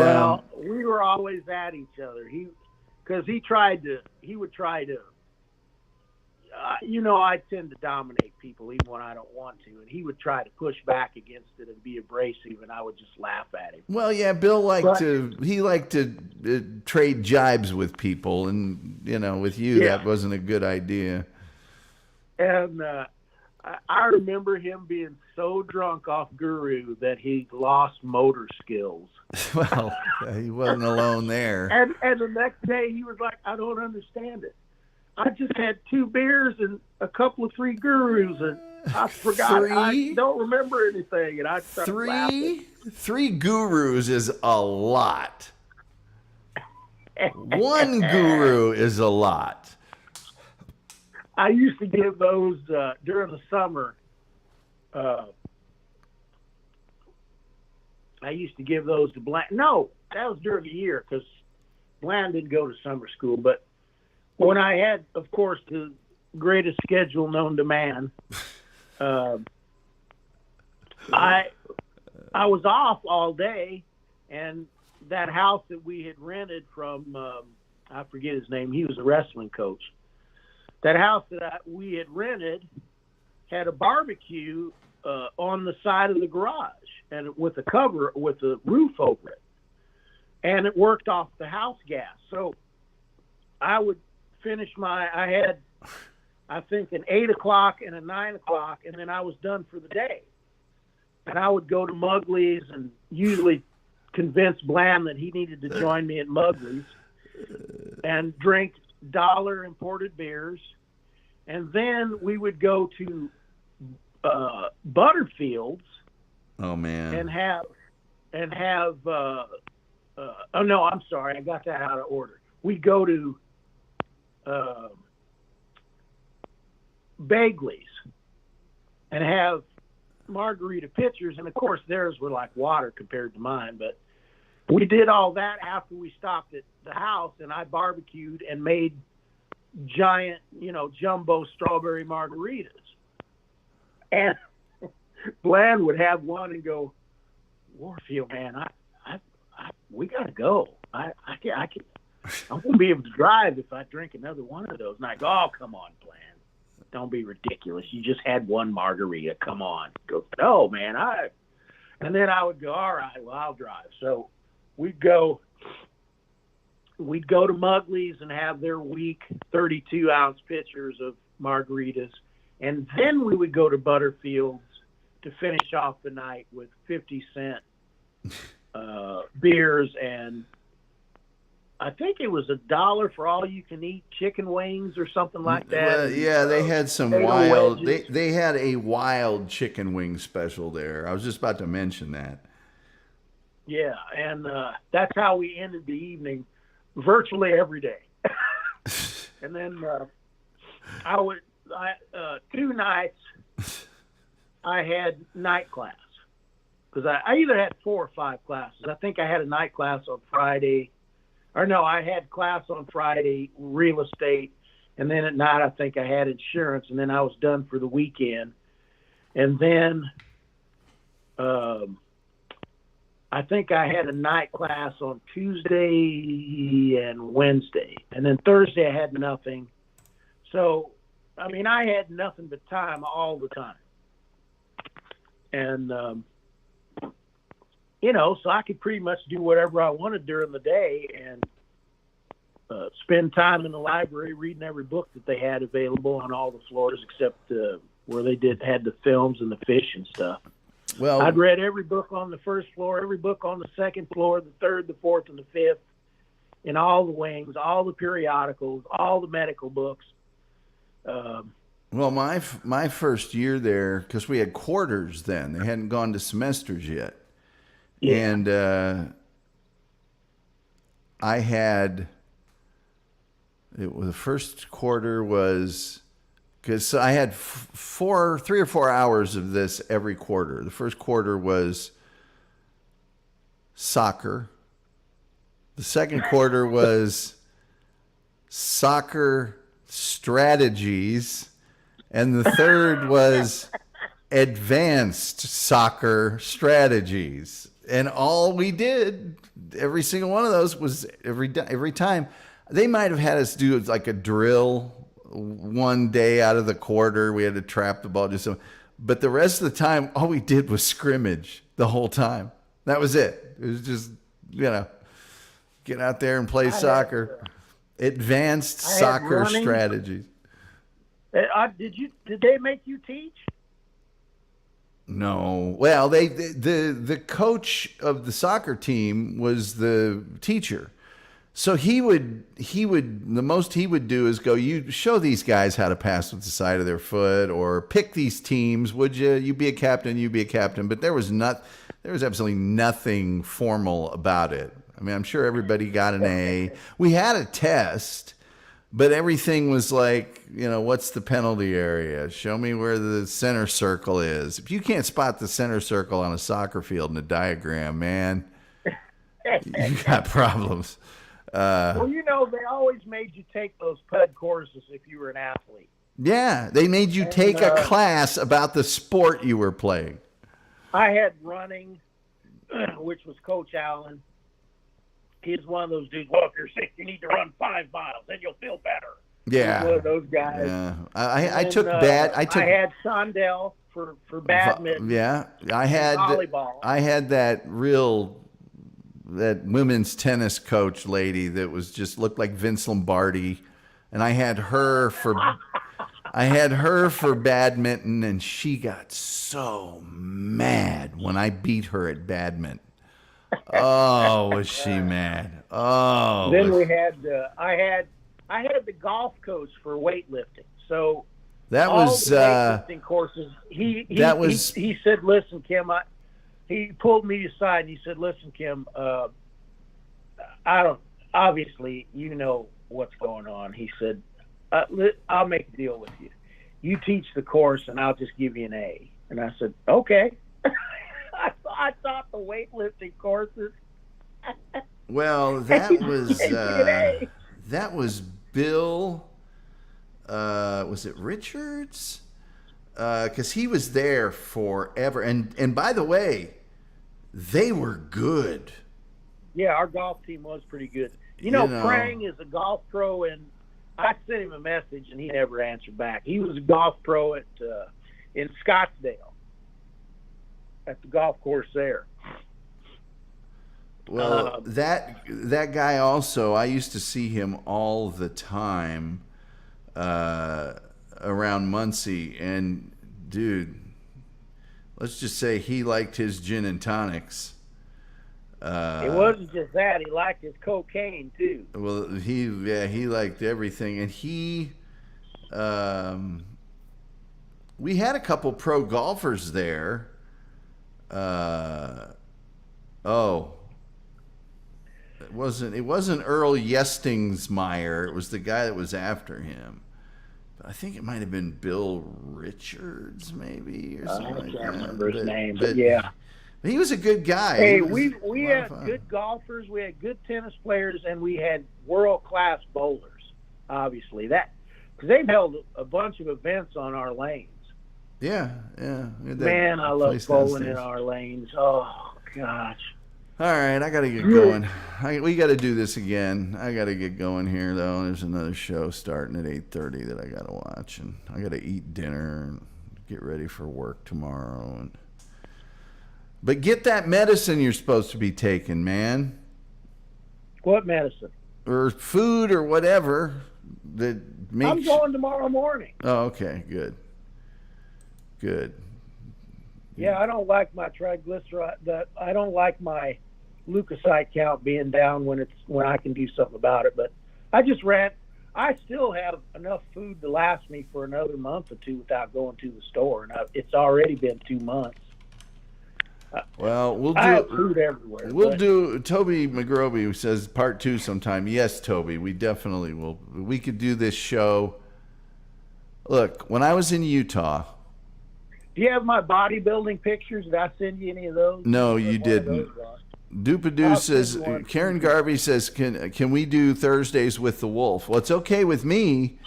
we were always at each other. He would try to. I tend to dominate people even when I don't want to, and he would try to push back against it and be abrasive, and I would just laugh at him. Well, yeah, Bill liked to trade jibes with people, and with you that wasn't a good idea. And I remember him being so drunk off Guru that he lost motor skills. Well, he wasn't alone there. And the next day he was like, "I don't understand it. I just had 2 beers and a couple of 3 Gurus, and I forgot. I don't remember anything." And I started laughing. 3 Gurus is a lot. 1 Guru is a lot. I used to give those during the summer. I used to give those to Bland. No, that was during the year, because Bland didn't go to summer school. But when I had, of course, the greatest schedule known to man, I was off all day, and that house that we had rented from, I forget his name, he was a wrestling coach. That house that we had rented had a barbecue on the side of the garage, and with a roof over it, and it worked off the house gas. So I would finish I had, I think, an 8 o'clock and a 9 o'clock, and then I was done for the day. And I would go to Mugley's and usually convince Bland that he needed to join me at Mugley's and drink $1 imported beers And then we would go to Butterfield's. Oh man. And have oh no, I'm sorry, I got that out of order. We'd go to Bagley's and have margarita pitchers, and of course theirs were like water compared to mine, but we did all that after we stopped at the house, and I barbecued and made giant, jumbo strawberry margaritas. And Bland would have one and go, Warfield, man, we gotta go. I won't be able to drive if I drink another one of those. And I go, oh, come on, Bland, don't be ridiculous. You just had one margarita. Come on. He goes, no, man. And then I would go, all right, well, I'll drive. So we'd go to Mugley's and have their weak 32-ounce pitchers of margaritas, and then we would go to Butterfield's to finish off the night with 50-cent beers, and I think it was $1 for all you can eat chicken wings or something like that. Well, yeah, they had some wild. They had a wild chicken wing special there. I was just about to mention that. Yeah, and that's how we ended the evening, virtually every day. And then two nights I had night class, because I either had 4 or 5 classes. I think I had a night class on Friday, or no, I had class on Friday, real estate, and then at night I think I had insurance, and then I was done for the weekend. And then I think I had a night class on Tuesday and Wednesday, and then Thursday I had nothing. So, I mean, I had nothing but time all the time. And, so I could pretty much do whatever I wanted during the day and spend time in the library reading every book that they had available on all the floors except where they had the films and the fish and stuff. Well, I'd read every book on the first floor, every book on the second floor, the third, the fourth, and the fifth, in all the wings, all the periodicals, all the medical books. Well, my first year there, because we had quarters then, they hadn't gone to semesters yet. Yeah. And the first quarter was, because I had 3 or 4 hours of this every quarter. The first quarter was soccer. The second quarter was soccer strategies. And the third was advanced soccer strategies. And all we did, every single one of those, was every time. They might have had us do like a drill one day out of the quarter. We had to trap the ball. But the rest of the time, all we did was scrimmage the whole time. That was it. It was just, get out there and play soccer. Advanced soccer strategies. Did they make you teach? No. Well, the coach of the soccer team was the teacher. So the most he would do is go, you show these guys how to pass with the side of their foot, or pick these teams, would you? You be a captain, you be a captain. But there was absolutely nothing formal about it. I mean, I'm sure everybody got an A. We had a test, but everything was like, what's the penalty area? Show me where the center circle is. If you can't spot the center circle on a soccer field in a diagram, man, you got problems. Well, they always made you take those PUD courses if you were an athlete. Yeah, they made you take a class about the sport you were playing. I had running, which was Coach Allen. He's one of those dudes, well, if you're sick, you need to run 5 miles, then you'll feel better. Yeah. He's one of those guys. Yeah. I had Sondel for badminton. Yeah. I had volleyball. I had that women's tennis coach lady that was just looked like Vince Lombardi, and I had her for badminton, and she got so mad when I beat her at badminton. Oh, was she mad? Oh. Then I I had the golf coach for weightlifting. So that all was the weightlifting courses. He said, "Listen, Kim." He pulled me aside and he said, "Listen, Kim. I don't. Obviously, you know what's going on." He said, "I'll make a deal with you. You teach the course, and I'll just give you an A." And I said, "Okay." I taught the weightlifting courses. Well, that was Bill. Was it Richards? Because he was there forever. And by the way, they were good. Yeah, our golf team was pretty good. You know, Prang is a golf pro, and I sent him a message, and he never answered back. He was a golf pro at in Scottsdale at the golf course there. Well, that guy also, I used to see him all the time around Muncie, and dude, let's just say he liked his gin and tonics. It wasn't just that; he liked his cocaine too. Well, he liked everything, and we had a couple pro golfers there. It wasn't Earl Yestingsmeyer. It was the guy that was after him. But I think it might have been Bill Richards, maybe, or something like that. I can't remember his name, but yeah. He was a good guy. Hey, we had good golfers, we had good tennis players, and we had world-class bowlers, obviously. Because they've held a bunch of events on our lanes. Yeah. Man, I love bowling in our lanes. Oh, gosh. All right, I got to get going. We got to do this again. I got to get going here, though. There's another show starting at 8:30 that I got to watch, and I got to eat dinner and get ready for work tomorrow. But get that medicine you're supposed to be taking, man. What medicine? Or food or whatever that makes... I'm going tomorrow morning. Oh, okay, good. Yeah, I don't like my triglyceride. I don't like my leukocyte count being down when I can do something about it. But I still have enough food to last me for another month or two without going to the store, and it's already been 2 months. Well, I have food everywhere. We'll do. Toby McGroby says part 2 sometime. Yes, Toby, we definitely will. We could do this show. Look, when I was in Utah. Do you have my bodybuilding pictures? Did I send you any of those? No, you didn't. Doopadoo says, Karen Garvey says, can we do Thursdays with the Wolf? Well, it's okay with me.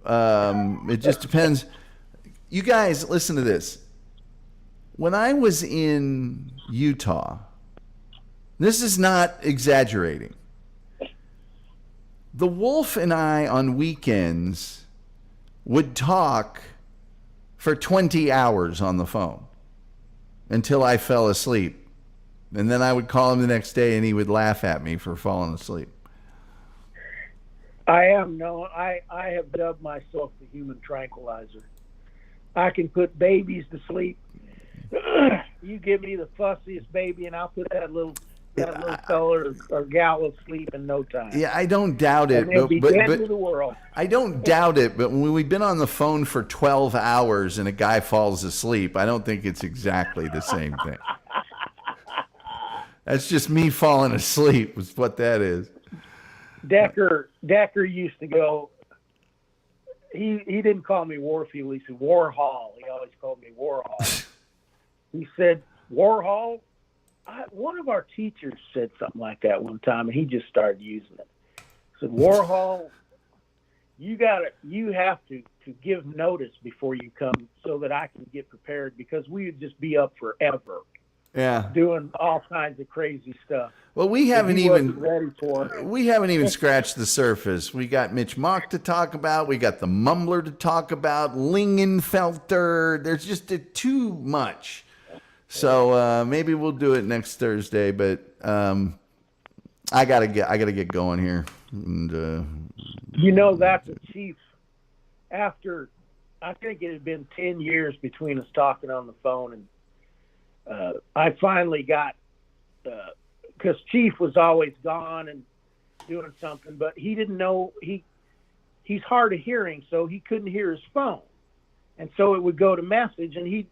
It just depends. You guys, listen to this. When I was in Utah, this is not exaggerating. The Wolf and I on weekends would talk for 20 hours on the phone until I fell asleep. And then I would call him the next day and he would laugh at me for falling asleep. I have dubbed myself the human tranquilizer. I can put babies to sleep. You give me the fussiest baby and I'll put that little fella or gal to sleep in no time. Yeah, I don't doubt it. And they'll be dead to the world. I don't doubt it, but when we've been on the phone for 12 hours and a guy falls asleep, I don't think it's exactly the same thing. That's just me falling asleep is what that is. Decker used to go, he didn't call me Warfield, he said Warhol. He always called me Warhol. He said, Warhol? One of our teachers said something like that one time, and he just started using it. He said, Warhol, you have to give notice before you come so that I can get prepared, because we would just be up forever. Yeah, doing all kinds of crazy stuff. Well, we haven't even ready scratched the surface. We got Mitch Mock to talk about. We got the Mumbler to talk about. Lingenfelter. There's just too much. So maybe we'll do it next Thursday. But I gotta get going here. And, that's a chief. After I think it had been 10 years between us talking on the phone, and I finally got, because Chief was always gone and doing something, but he didn't know, he he's hard of hearing, so he couldn't hear his phone. And so it would go to message, and he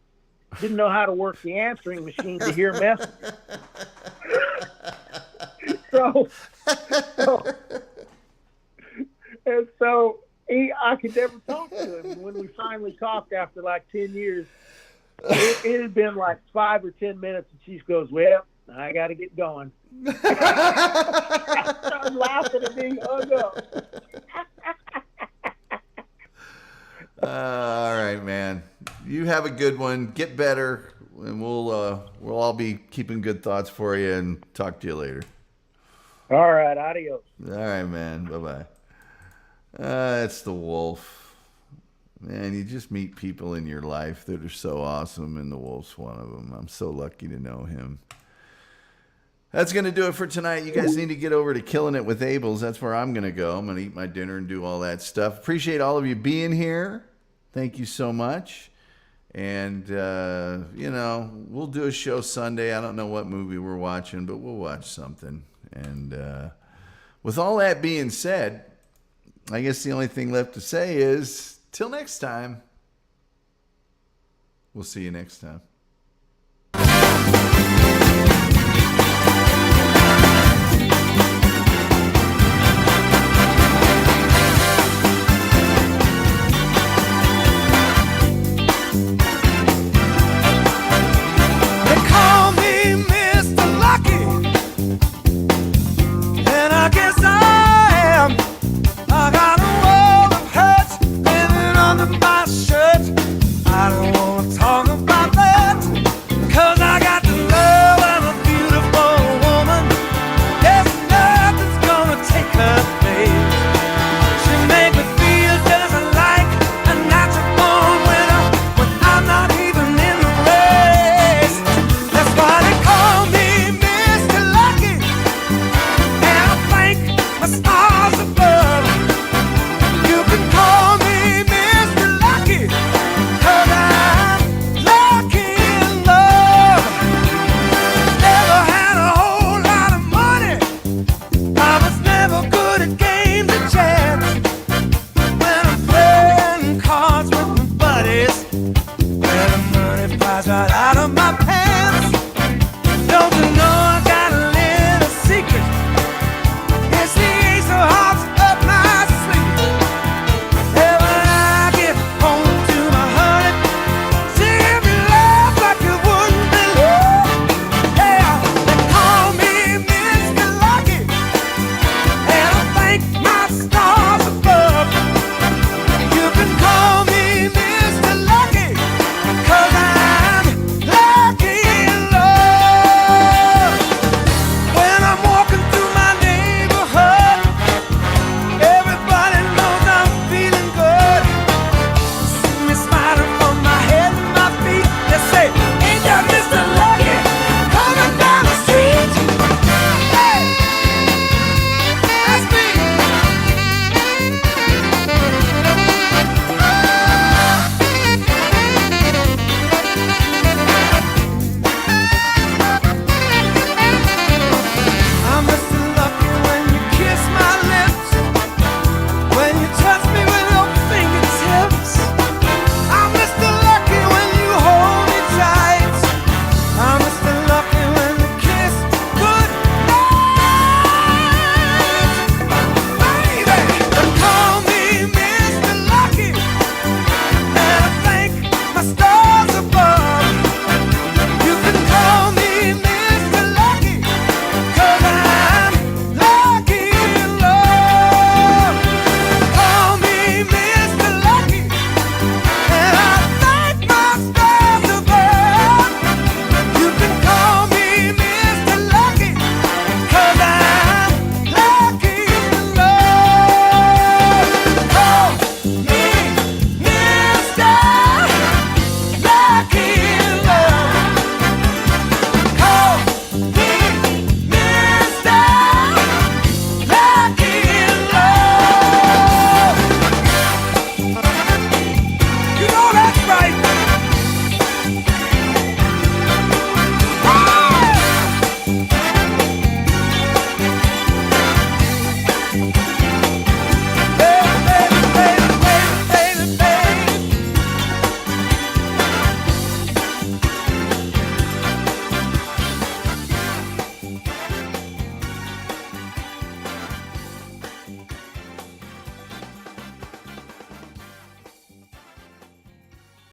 didn't know how to work the answering machine to hear messages. so I could never talk to him. And when we finally talked after like 10 years, it had been like 5 or 10 minutes, and she goes, "Well, I got to get going." I started laughing and being hung up. All right, man. You have a good one. Get better, and we'll all be keeping good thoughts for you and talk to you later. All right, adios. All right, man. Bye-bye. It's the Wolf. Man, you just meet people in your life that are so awesome, and the Wolf's one of them. I'm so lucky to know him. That's going to do it for tonight. You guys need to get over to Killing It with Abel's. That's where I'm going to go. I'm going to eat my dinner and do all that stuff. Appreciate all of you being here. Thank you so much. And, we'll do a show Sunday. I don't know what movie we're watching, but we'll watch something. And with all that being said, I guess the only thing left to say is, till next time. We'll see you next time.